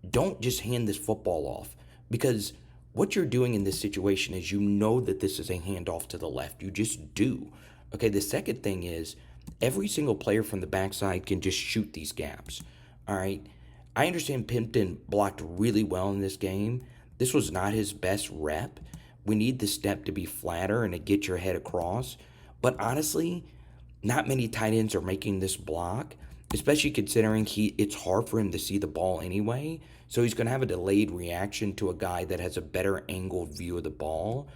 Don't just hand this football off because what you're doing in this situation is you know that this is a handoff to the left. You just do. Okay, the second thing is every single player from the backside can just shoot these gaps. All right. I understand Pimpton blocked really well in this game. This was not his best rep. We need the step to be flatter and to get your head across. But honestly, not many tight ends are making this block, especially considering it's hard for him to see the ball anyway. So he's going to have a delayed reaction to a guy that has a better angled view of the ball,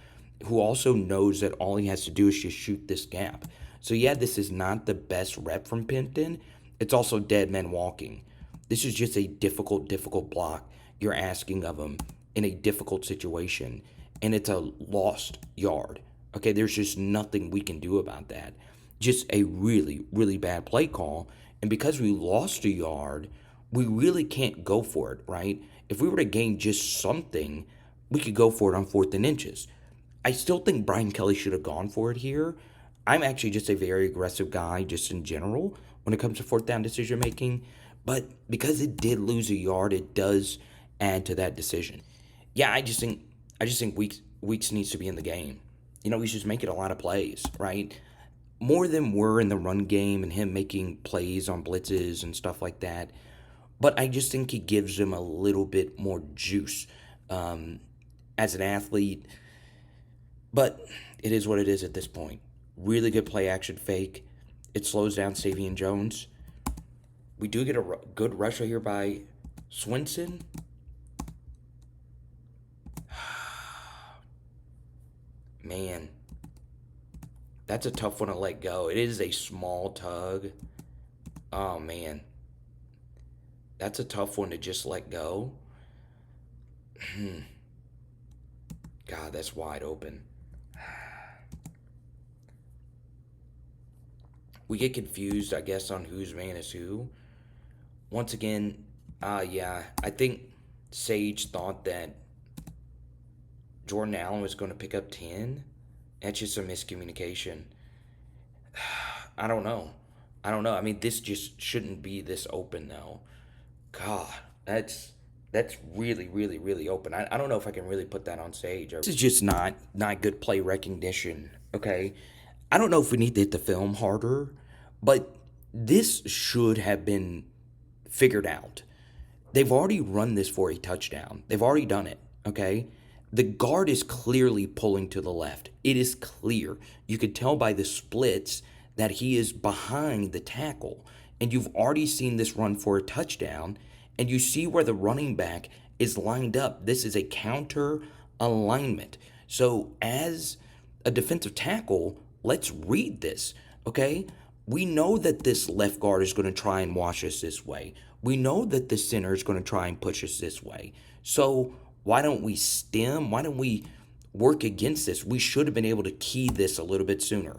who also knows that all he has to do is just shoot this gap. So yeah, this is not the best rep from Pimpton. It's also dead men walking. This is just a difficult block you're asking of him in a difficult situation, and it's a lost yard. Okay, there's just nothing we can do about that. Just a really, really bad play call. And because we lost a yard, we really can't go for it, right? If we were to gain just something, we could go for it on 4th and inches. I still think Brian Kelly should have gone for it here. I'm actually just a very aggressive guy just in general when it comes to 4th down decision making. But because it did lose a yard, it does add to that decision. Yeah, I just think Weeks needs to be in the game. You know, he's just making a lot of plays, right? More than we're in the run game and him making plays on blitzes and stuff like that. But I just think he gives him a little bit more juice as an athlete. But it is what it is at this point. Really good play action fake. It slows down Savion Jones. We do get a good rush here by Swinson. Man, that's a tough one to let go. It is a small tug. Oh, man. That's a tough one to just let go. God, that's wide open. We get confused, I guess, on whose man is who. Once again, yeah, I think Sage thought that Jordan Allen was going to pick up 10. That's just a miscommunication. I don't know. I don't know. I mean, this just shouldn't be this open though. God, that's really, really, really open. I don't know if I can really put that on stage. This is just not good play recognition. Okay, I don't know if we need to hit the film harder, but this should have been figured out. They've already run this for a touchdown. They've already done it. Okay, the guard is clearly pulling to the left. It is clear. You could tell by the splits that he is behind the tackle. And you've already seen this run for a touchdown. And you see where the running back is lined up. This is a counter alignment. So, as a defensive tackle, let's read this, okay? We know that this left guard is going to try and wash us this way. We know that the center is going to try and push us this way. So, why don't we stem? Why don't we work against this? We should have been able to key this a little bit sooner.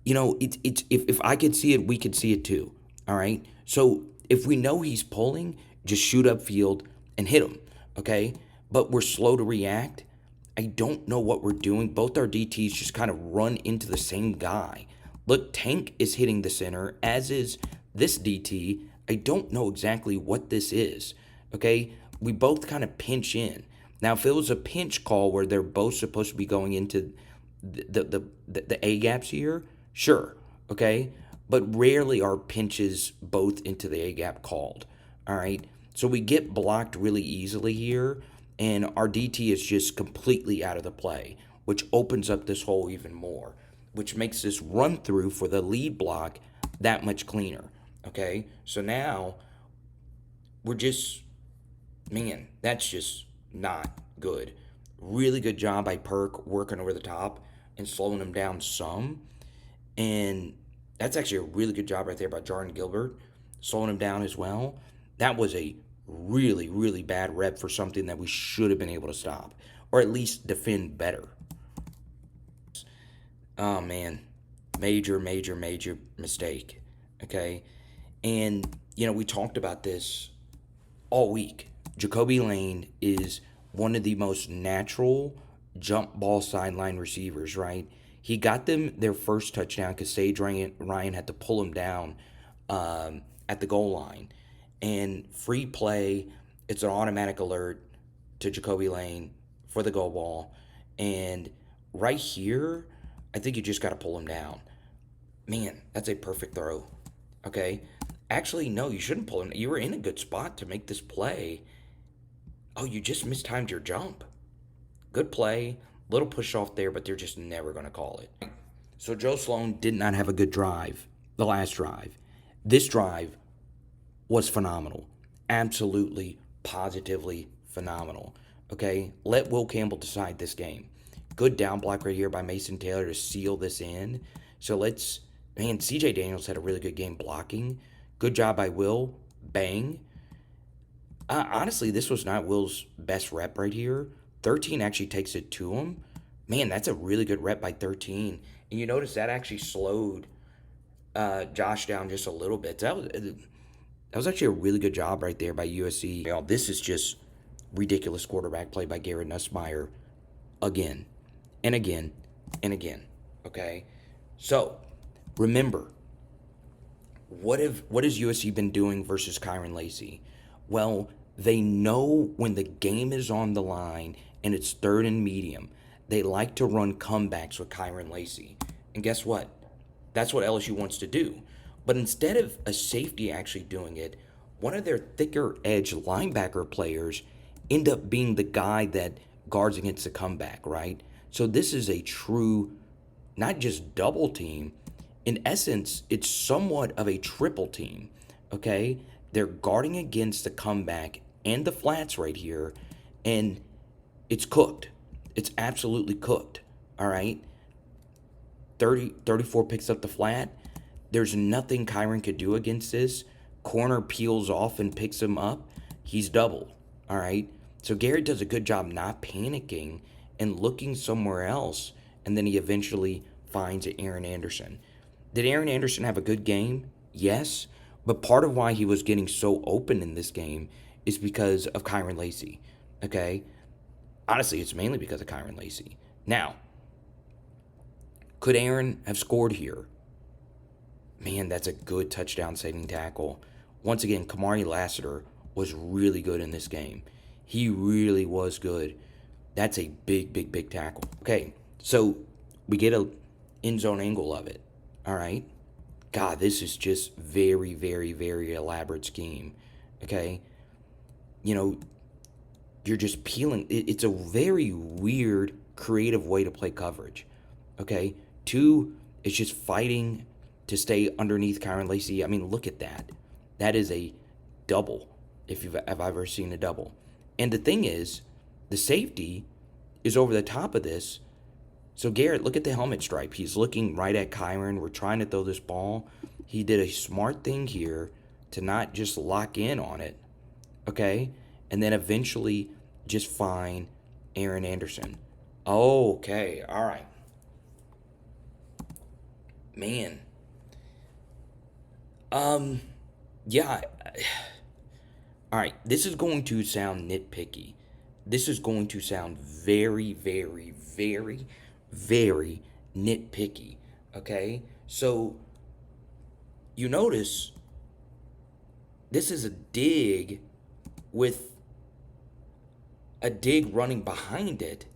It's if I could see it, we could see it too. All right. So if we know he's pulling, just shoot upfield and hit him. Okay. But we're slow to react. I don't know what we're doing. Both our DTs just kind of run into the same guy. Look, Tank is hitting the center, as is this DT. I don't know exactly what this is. Okay. We both kind of pinch in. Now, if it was a pinch call where they're both supposed to be going into the A gaps here, sure, okay? But rarely are pinches both into the A gap called, all right? So we get blocked really easily here, and our DT is just completely out of the play, which opens up this hole even more, which makes this run through for the lead block that much cleaner, okay? So now we're just, man, that's just not good. Really good job by Perk working over the top and slowing him down some. And that's actually a really good job right there by Jordan Gilbert, slowing him down as well. That was a really, really bad rep for something that we should have been able to stop, or at least defend better. Oh, man. Major, major, major mistake. Okay? And, we talked about this all week. Jacoby Lane is one of the most natural jump ball sideline receivers, right? He got them their first touchdown because Sage Ryan had to pull him down at the goal line. And free play, it's an automatic alert to Jacoby Lane for the goal ball. And right here, I think you just got to pull him down. Man, that's a perfect throw. Okay? Actually, no, you shouldn't pull him. You were in a good spot to make this play. Oh, you just mistimed your jump. Good play. Little push off there, but they're just never going to call it. So Joe Sloan did not have a good drive, the last drive. This drive was phenomenal. Absolutely, positively phenomenal. Okay? Let Will Campbell decide this game. Good down block right here by Mason Taylor to seal this in. So CJ Daniels had a really good game blocking. Good job by Will. Bang. Honestly, this was not Will's best rep right here. 13 actually takes it to him. Man, that's a really good rep by 13. And you notice that actually slowed Josh down just a little bit. That was actually a really good job right there by USC. This is just ridiculous quarterback play by Garrett Nussmeier again and again and again. Okay? So, remember, what has USC been doing versus KYREN LACY? Well, they know when the game is on the line and it's third and medium, they like to run comebacks with KYREN LACY. And guess what? That's what LSU wants to do. But instead of a safety actually doing it, one of their thicker edge linebacker players end up being the guy that guards against the comeback, right? So this is a true, not just double team. In essence, it's somewhat of a triple team, okay? They're guarding against the comeback and the flats right here, and it's cooked. It's absolutely cooked, all right? 34 picks up the flat. There's nothing KYREN could do against this. Corner peels off and picks him up. He's doubled, all right? So Garrett does a good job not panicking and looking somewhere else, and then he eventually finds Aaron Anderson. Did Aaron Anderson have a good game? Yes. But part of why he was getting so open in this game is because of KYREN LACY, okay? Honestly, it's mainly because of KYREN LACY. Now, Could Aaron have scored here? Man, that's a good touchdown saving tackle. Once again, Kamari Lassiter was really good in this game. He really was good. That's a big, big, big tackle. Okay, so we get a end zone angle of it. All right. God, this is just very, very, very elaborate scheme. Okay. You know, you're just peeling. It's a very weird, creative way to play coverage. Okay. Two, it's just fighting to stay underneath KYREN LACY. I mean, look at that. That is a double, if I've ever seen a double. And the thing is, the safety is over the top of this. So Garrett, look at the helmet stripe. He's looking right at KYREN. We're trying to throw this ball. He did a smart thing here to not just lock in on it, okay? And then eventually just find Aaron Anderson. Okay, all right. Man. Yeah. All right, this is going to sound nitpicky. This is going to sound very, very, very, very nitpicky, okay? So, you notice this is a dig with a dig running behind it.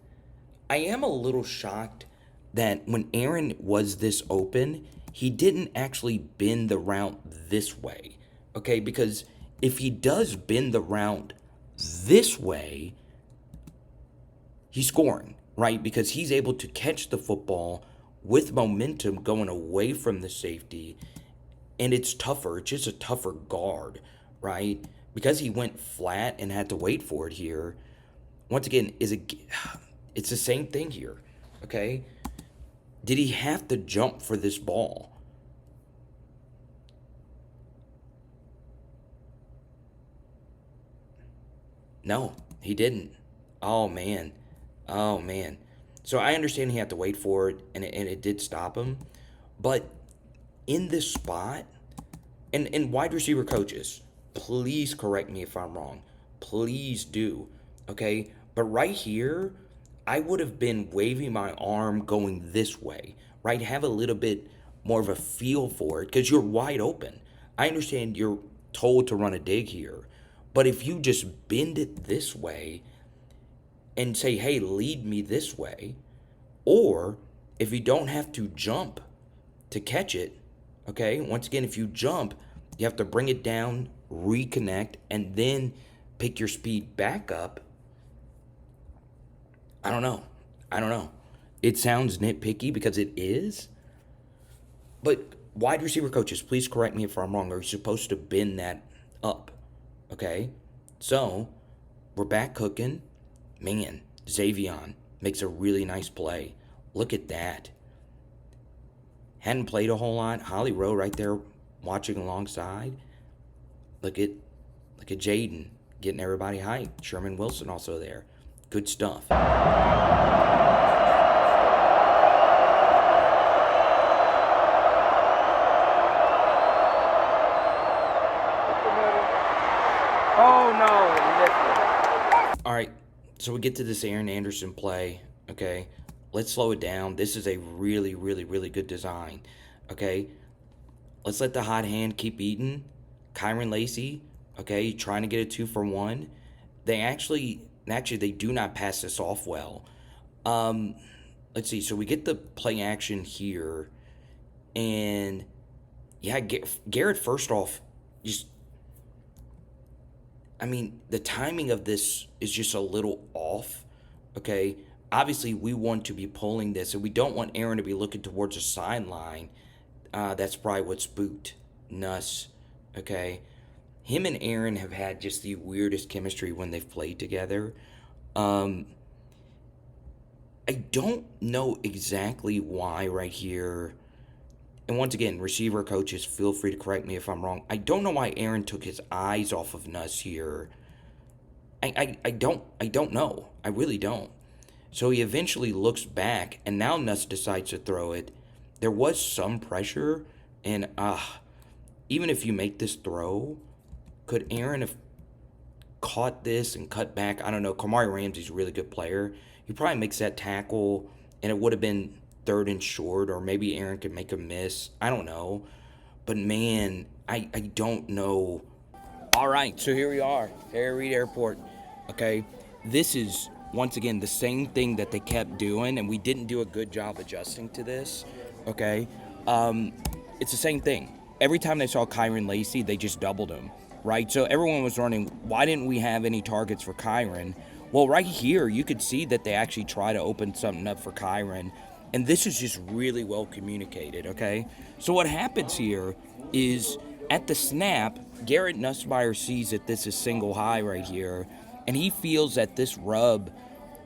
I am a little shocked that when Aaron was this open, he didn't actually bend the route this way, okay? Because if he does bend the route this way, he's scoring, right? Because he's able to catch the football with momentum going away from the safety, and it's tougher. It's just a tougher guard, right? Because he went flat and had to wait for it here. Once again, it's the same thing here, okay? Did he have to jump for this ball? No, he didn't. Oh, man. Oh, man. So I understand he had to wait for it, and it did stop him. But in this spot, and wide receiver coaches, please correct me if I'm wrong. Please do, okay? But right here, I would have been waving my arm going this way, right? Have a little bit more of a feel for it because you're wide open. I understand you're told to run a dig here, but if you just bend it this way and say, hey, lead me this way, or if you don't have to jump to catch it, okay? Once again, if you jump, you have to bring it down, reconnect, and then pick your speed back up. I don't know. It sounds nitpicky because it is. But wide receiver coaches, please correct me if I'm wrong. Are you supposed to bend that up? Okay? So, we're back cooking. Man, Xavion makes a really nice play. Look at that. Hadn't played a whole lot. Holly Rowe right there watching alongside. Look at Jaden getting everybody hyped. Sherman Wilson also there. Good stuff. Oh no, we missed it. All right, so we get to this Aaron Anderson play, okay? Let's slow it down. This is a really, really, really good design, okay? Let's let the hot hand keep eating. KYREN LACY, okay, trying to get a 2-for-1. They actually they do not pass this off well. Let's see. So we get the play action here, and yeah, Garrett. First off, just I mean, the timing of this is just a little off. Okay, obviously we want to be pulling this, and we don't want Aaron to be looking towards a sideline. That's probably what spooked Nuss. Okay. Him and Aaron have had just the weirdest chemistry when they've played together. I don't know exactly why right here. And once again, receiver coaches, feel free to correct me if I'm wrong. I don't know why Aaron took his eyes off of Nuss here. I don't know. I really don't. So he eventually looks back, and now Nuss decides to throw it. There was some pressure, and even if you make this throw, could Aaron have caught this and cut back? I don't know. Kamari Ramsey's a really good player. He probably makes that tackle, and it would have been third and short, or maybe Aaron could make a miss. I don't know. But man, I don't know. All right, so here we are, Harry Reid Airport. Okay, this is once again the same thing that they kept doing, and we didn't do a good job adjusting to this. Okay, it's the same thing. Every time they saw KYREN LACY, they just doubled him, right? So everyone was running. Why didn't we have any targets for KYREN? Well, right here, you could see that they actually try to open something up for KYREN, and this is just really well communicated, okay? So what happens here is at the snap, Garrett Nussmeier sees that this is single high right here, and he feels that this rub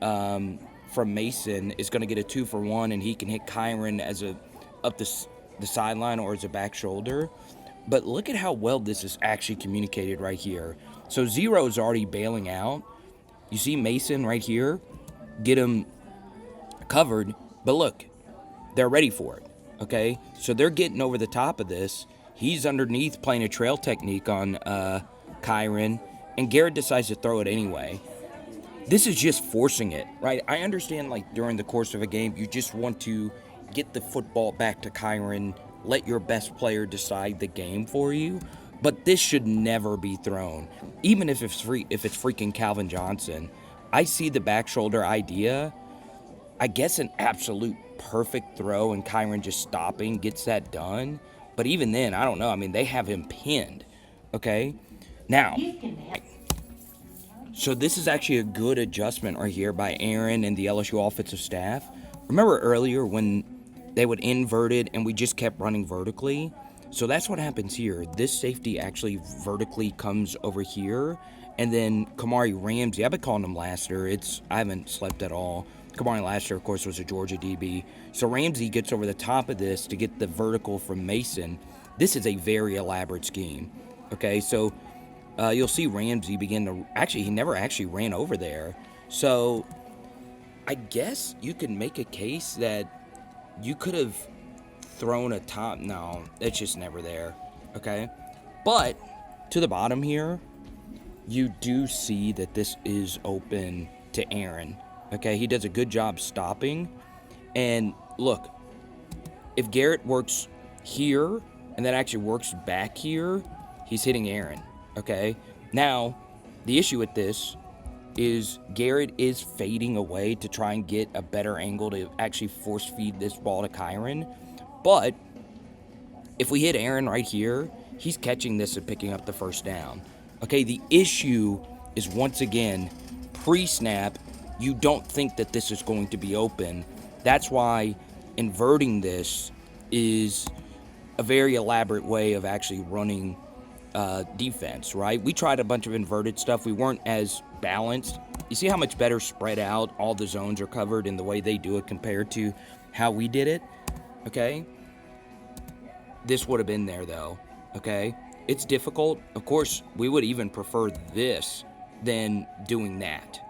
from Mason is going to get a 2-for-1, and he can hit KYREN as a up the sideline or as a back shoulder. But look at how well this is actually communicated right here. So Zero is already bailing out. You see Mason right here, get him covered, but look, they're ready for it, okay? So they're getting over the top of this. He's underneath playing a trail technique on KYREN, and Garrett decides to throw it anyway. This is just forcing it, right? I understand, like, during the course of a game, you just want to get the football back to KYREN, let your best player decide the game for you, but this should never be thrown. Even if it's freaking Calvin Johnson. I see the back shoulder idea. I guess an absolute perfect throw and KYREN just stopping gets that done. But even then, I don't know. I mean, they have him pinned, okay? Now, so this is actually a good adjustment right here by Aaron and the LSU offensive staff. Remember earlier when they would invert it and we just kept running vertically? So that's what happens here. This safety actually vertically comes over here. And then Kamari Ramsey, I've been calling him Laster. I haven't slept at all. Kamari Laster, of course, was a Georgia DB. So Ramsey gets over the top of this to get the vertical from Mason. This is a very elaborate scheme. Okay, so you'll see Ramsey begin to... Actually, he never actually ran over there. So I guess you could make a case that you could have thrown a top... No, it's just never there. Okay? But to the bottom here, you do see that this is open to Aaron. Okay, he does a good job stopping. And look, if Garrett works here and then actually works back here, he's hitting Aaron. Okay, now the issue with this is Garrett is fading away to try and get a better angle to actually force feed this ball to KYREN. But if we hit Aaron right here, he's catching this and picking up the first down. Okay, the issue is, once again, pre-snap, you don't think that this is going to be open. That's why inverting this is a very elaborate way of actually running defense, right? We tried a bunch of inverted stuff. We weren't as balanced. You see how much better spread out all the zones are covered in the way they do it compared to how we did it? Okay? This would have been there, though. Okay? It's difficult. Of course, we would even prefer this than doing that.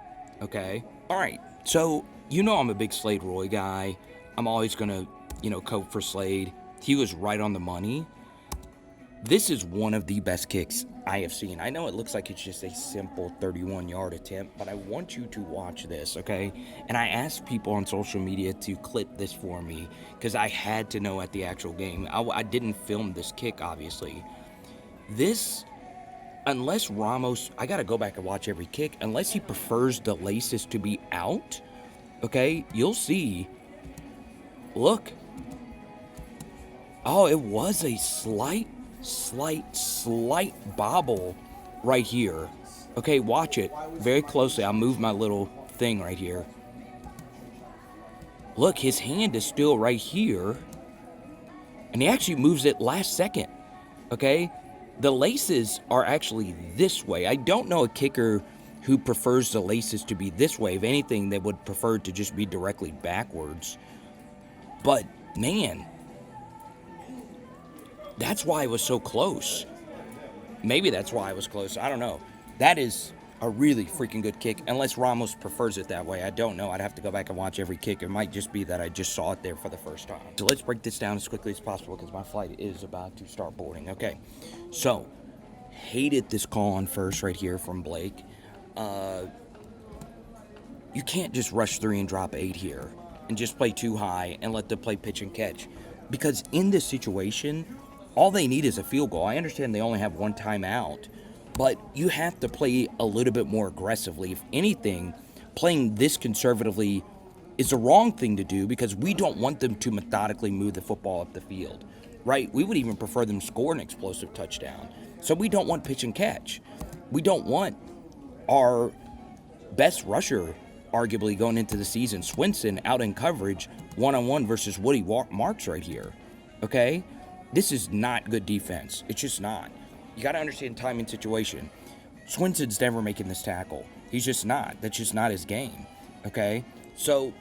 Okay? All right. So, you know I'm a big Slade Roy guy. I'm always going to, cope for Slade. He was right on the money. This is one of the best kicks I have seen. I know it looks like it's just a simple 31-yard attempt, but I want you to watch this, okay? And I asked people on social media to clip this for me because I had to know at the actual game. I didn't film this kick, obviously. This, unless Ramos, I got to go back and watch every kick, unless he prefers the laces to be out, okay, you'll see. Look. Oh, it was a slight bobble right here. Okay, watch it very closely. I'll move my little thing right here. Look, his hand is still right here. And he actually moves it last second. Okay? The laces are actually this way. I don't know a kicker who prefers the laces to be this way. If anything, they would prefer to just be directly backwards. But, man, that's why it was so close. Maybe that's why it was close. I don't know. That is a really freaking good kick, unless Ramos prefers it that way. I don't know. I'd have to go back and watch every kick. It might just be that I just saw it there for the first time. So let's break this down as quickly as possible because my flight is about to start boarding. Okay, so hated this call on first right here from Blake. You can't just rush 3 and drop 8 here. and just play too high and let them play pitch and catch. Because in this situation, all they need is a field goal. I understand they only have one timeout, but you have to play a little bit more aggressively. If anything, playing this conservatively is the wrong thing to do because we don't want them to methodically move the football up the field, right? We would even prefer them score an explosive touchdown. So we don't want pitch and catch. We don't want our best rusher, arguably going into the season, Swinson, out in coverage, one-on-one versus Woody Marks right here, okay? This is not good defense. It's just not. You got to understand time and situation. Swinson's never making this tackle. He's just not. That's just not his game, okay? So,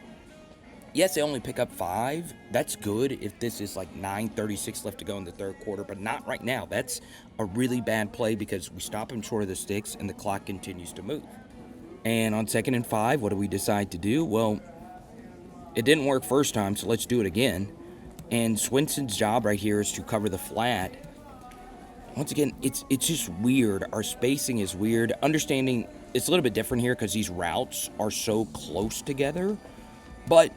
yes, they only pick up 5. That's good if this is like 9:36 left to go in the third quarter, but not right now. That's a really bad play because we stop him short of the sticks and the clock continues to move. And on 2nd and 5, what do we decide to do? Well, it didn't work first time, so let's do it again. And Swinson's job right here is to cover the flat. Once again, it's just weird. Our spacing is weird. Understanding it's a little bit different here because these routes are so close together. But,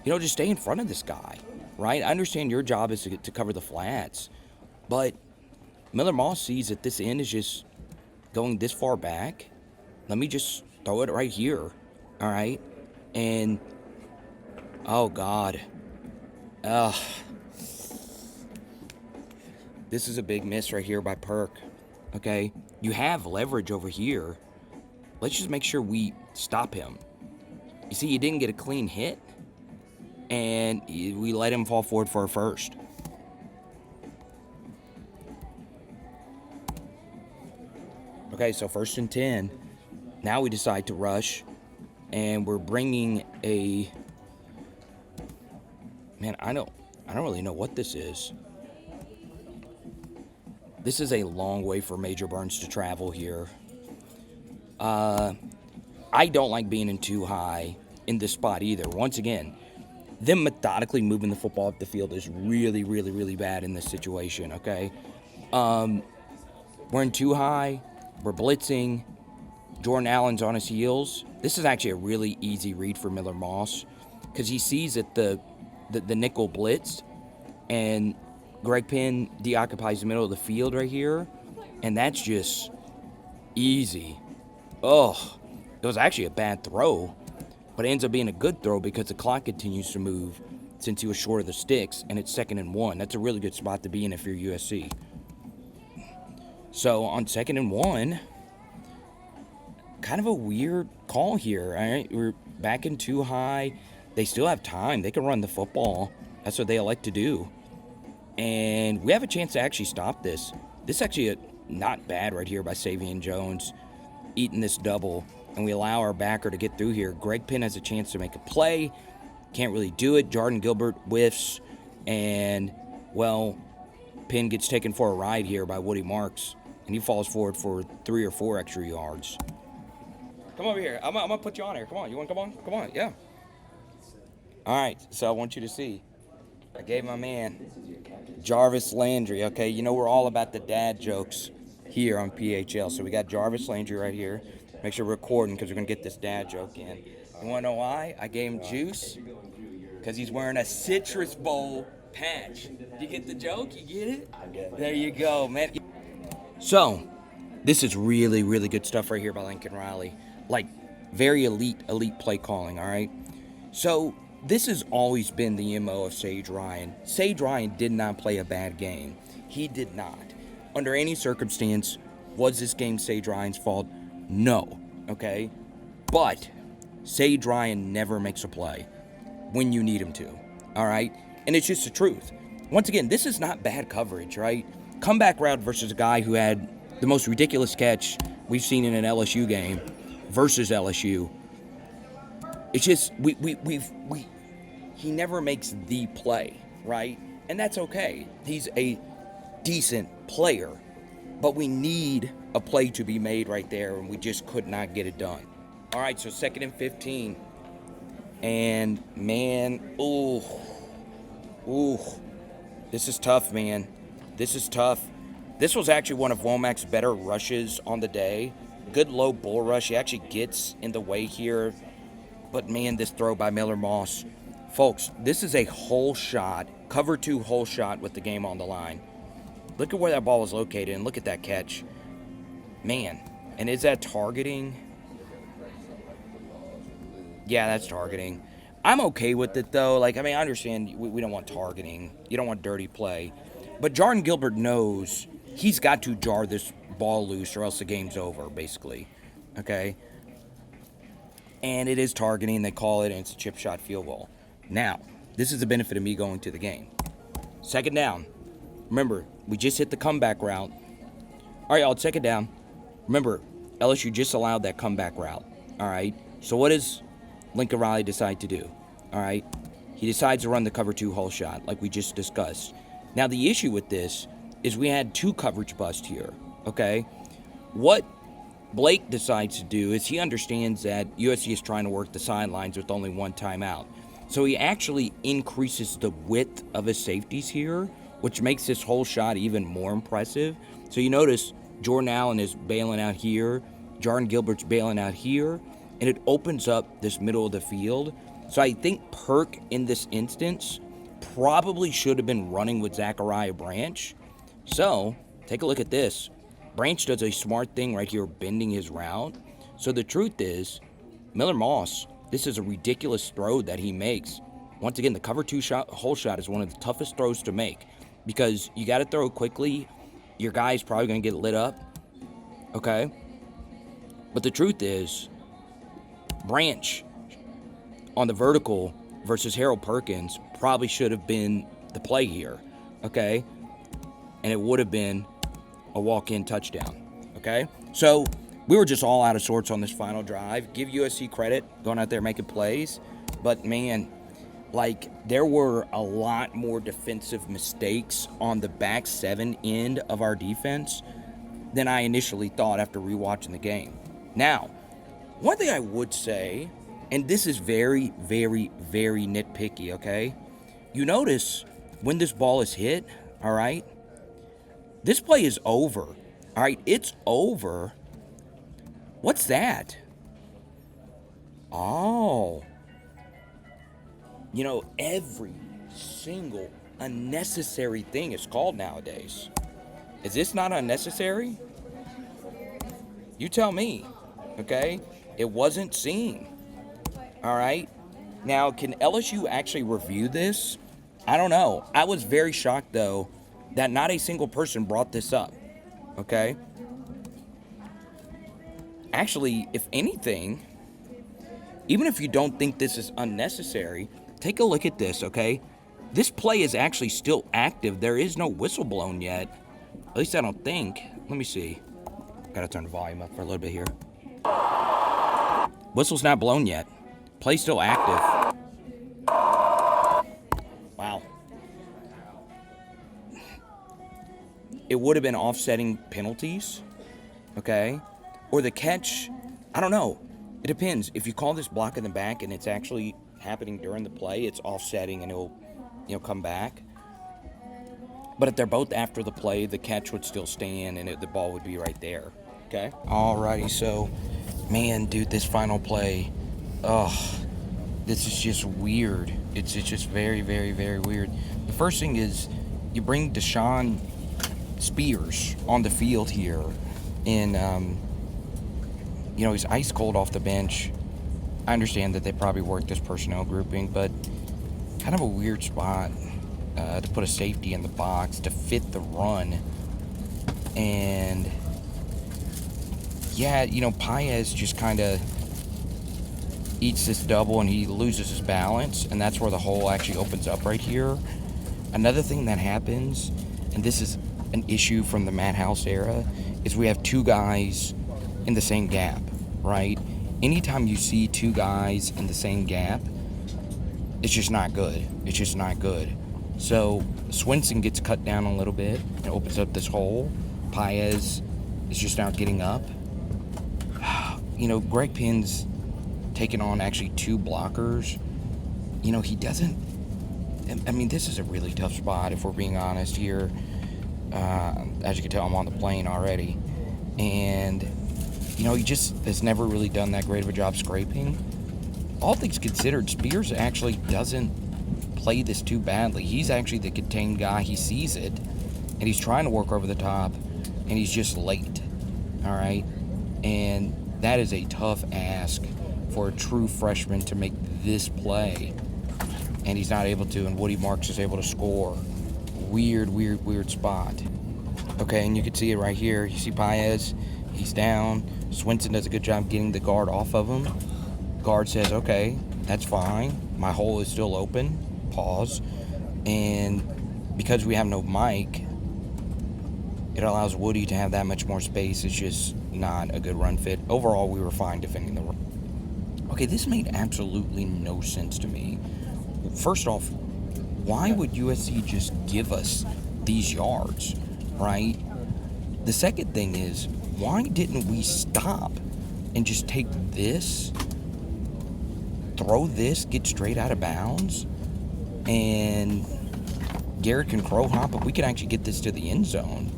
just stay in front of this guy, right? I understand your job is to cover the flats. But Miller Moss sees that this end is just going this far back. Let me just throw it right here, all right? And, oh, God. This is a big miss right here by Perk, okay? You have leverage over here. Let's just make sure we stop him. You see, he didn't get a clean hit, and we let him fall forward for a first. Okay, so 1st and 10. Now we decide to rush, and we're bringing a... Man, I don't really know what this is. This is a long way for Major Burns to travel here. I don't like being in too high in this spot either. Once again, them methodically moving the football up the field is really, really, really bad in this situation, okay? We're in too high. We're blitzing. Jordan Allen's on his heels. This is actually a really easy read for Miller Moss because he sees that the nickel blitz and Greg Penn deoccupies the middle of the field right here, and that's just easy. Oh, it was actually a bad throw, but it ends up being a good throw because the clock continues to move since he was short of the sticks, and it's 2nd and 1. That's a really good spot to be in if you're USC. So on 2nd and 1, kind of a weird call here. All right, we're back in too high. They still have time. They can run the football. That's what they elect to do. And we have a chance to actually stop this. This is actually not bad right here by Savion Jones, eating this double. And we allow our backer to get through here. Greg Penn has a chance to make a play. Can't really do it. Jordan Gilbert whiffs. And, well, Penn gets taken for a ride here by Woody Marks. And he falls forward for 3 or 4 extra yards. Come over here. I'm going to put you on here. Come on. You want to come on? Come on. Yeah. All right. So I want you to see. I gave my man Jarvis Landry. Okay. We're all about the dad jokes here on PHL. So we got Jarvis Landry right here. Make sure we're recording because we're going to get this dad joke in. You want to know why? I gave him juice because he's wearing a Citrus Bowl patch. You get the joke? You get it? There you go, man. So, this is really, really good stuff right here by Lincoln Riley. Like, very elite play calling, all right? So, this has always been the MO of Sage Ryan. Sage Ryan did not play a bad game. He did not. Under any circumstance, was this game Sage Ryan's fault? No, okay? But Sage Ryan never makes a play when you need him to, all right? And it's just the truth. Once again, this is not bad coverage, right? Comeback route versus a guy who had the most ridiculous catch we've seen in an LSU game versus LSU. It's just he never makes the play, right? And that's okay. He's a decent player, but we need a play to be made right there, and we just could not get it done. All right, so 2nd and 15, and man, ooh, this is tough, man. This is tough. This was actually one of Womack's better rushes on the day. Good low bull rush. He actually gets in the way here But, man, this throw by Miller Moss. Folks, this is a hole shot, cover 2 hole shot with the game on the line. Look at where that ball was located, and look at that catch. Man, and is that targeting? Yeah, that's targeting. I'm okay with it, though. Like, I mean, I understand we don't want targeting. You don't want dirty play. But Jordan Gilbert knows he's got to jar this ball loose or else the game's over, basically. Okay? And it is targeting. They call it, and it's a chip shot field goal. Now, this is the benefit of me going to the game. 2nd down. Remember, we just hit the comeback route. All right, y'all, 2nd down. Remember, LSU just allowed that comeback route. All right? So what does Lincoln Riley decide to do? All right? He decides to run the cover 2 hole shot like we just discussed. Now, the issue with this is we had 2 coverage busts here, okay? What Blake decides to do is he understands that USC is trying to work the sidelines with only 1 timeout. So he actually increases the width of his safeties here, which makes this whole shot even more impressive. So you notice Jordan Allen is bailing out here, Jordan Gilbert's bailing out here, and it opens up this middle of the field. So I think Perk in this instance probably should have been running with Zachariah Branch. So take a look at this. Branch does a smart thing right here, bending his route. So the truth is, Miller Moss, this is a ridiculous throw that he makes. Once again, the cover 2 hole shot is one of the toughest throws to make because you got to throw quickly. Your guy's probably going to get lit up, okay? But the truth is, Branch on the vertical versus Harold Perkins probably should have been the play here, okay? And it would have been a walk-in touchdown, okay? So we were just all out of sorts on this final drive. Give USC credit, going out there making plays. But, man, like, there were a lot more defensive mistakes on the back 7 end of our defense than I initially thought after rewatching the game. Now, one thing I would say, and this is very, very, very nitpicky, okay? You notice when this ball is hit, all right, this play is over, all right? It's over. What's that? Oh. You know, every single unnecessary thing is called nowadays. Is this not unnecessary? You tell me, okay? It wasn't seen, all right? Now, can LSU actually review this? I don't know. I was very shocked, though, that not a single person brought this up, okay? Actually, if anything, even if you don't think this is unnecessary, take a look at this, okay? This play is actually still active. There is no whistle blown yet. At least I don't think. Let me see. Gotta turn the volume up for a little bit here. Whistle's not blown yet. Play's still active. Wow. It would have been offsetting penalties, okay? Or the catch, I don't know. It depends. If you call this block in the back and it's actually happening during the play, it's offsetting and it'll, come back. But if they're both after the play, the catch would still stand and the ball would be right there, okay? Alrighty, so, man, dude, this final play, this is just weird. It's just very, very, very weird. The first thing is you bring Deshaun Spears on the field here, and he's ice cold off the bench. I understand that they probably worked this personnel grouping, but kind of a weird spot to put a safety in the box to fit the run. And yeah, Paez just kind of eats this double and he loses his balance, and that's where the hole actually opens up right here. Another thing that happens, and this is an issue from the Matt House era, is we have 2 guys in the same gap, right? Anytime you see 2 guys in the same gap, it's just not good. It's just not good. So Swinson gets cut down a little bit and opens up this hole. Paez is just now getting up. Greg Pinn's taking on actually 2 blockers. He doesn't... this is a really tough spot if we're being honest here. As you can tell, I'm on the plane already. And, he just has never really done that great of a job scraping. all things considered, Spears actually doesn't play this too badly. He's actually the contained guy. He sees it, and he's trying to work over the top, and he's just late. All right? And that is a tough ask for a true freshman to make this play, and he's not able to, and Woody Marks is able to score. Weird spot. Okay, and you can see it right here. You see Paez, he's down. Swinson does a good job getting the guard off of him. Guard says, okay, that's fine. My hole is still open. Pause. And because we have no mic, it allows Woody to have that much more space. It's just not a good run fit. Overall, we were fine defending the run. Okay, this made absolutely no sense to me. First off, why would USC just give us these yards, right? The second thing is, why didn't we stop and just take this, throw this, get straight out of bounds, and Garrett can crow hop, but we can actually get this to the end zone.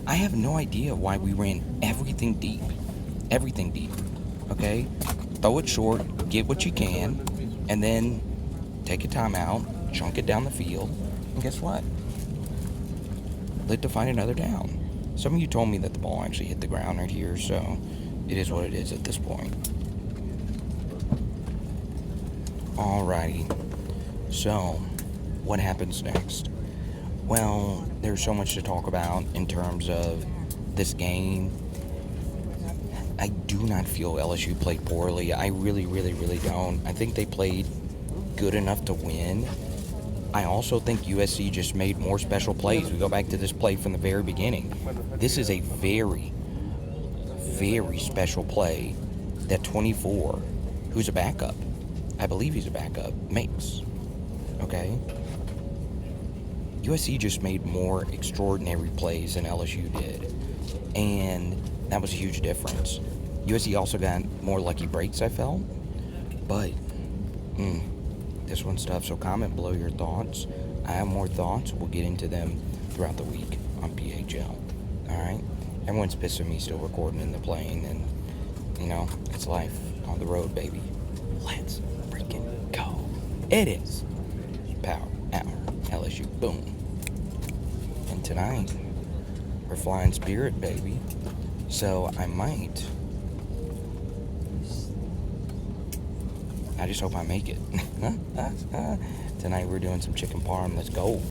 I have no idea why we ran everything deep, okay? Throw it short, get what you can, and then take a timeout, chunk it down the field, and guess what? Live to find another down. Some of you told me that the ball actually hit the ground right here, so it is what it is at this point. Alrighty, so what happens next? Well, there's so much to talk about in terms of this game. I do not feel LSU played poorly. I really don't. I think they played good enough to win. I also think USC just made more special plays. We go back to this play from the very beginning. This is a very special play that 24, who's a backup, I believe he's a backup, makes. Okay? USC just made more extraordinary plays than LSU did. And that was a huge difference. USC also got more lucky breaks, I felt. But, this one's tough, so comment below your thoughts. I have more thoughts. We'll get into them throughout the week on PHL. Alright? Everyone's pissed at me still recording in the plane, and, you know, it's life on the road, baby. Let's freaking go. It is Power Hour LSU. Boom. And tonight, we're flying Spirit, baby. So I just hope I make it. Tonight we're doing some chicken parm. Let's go.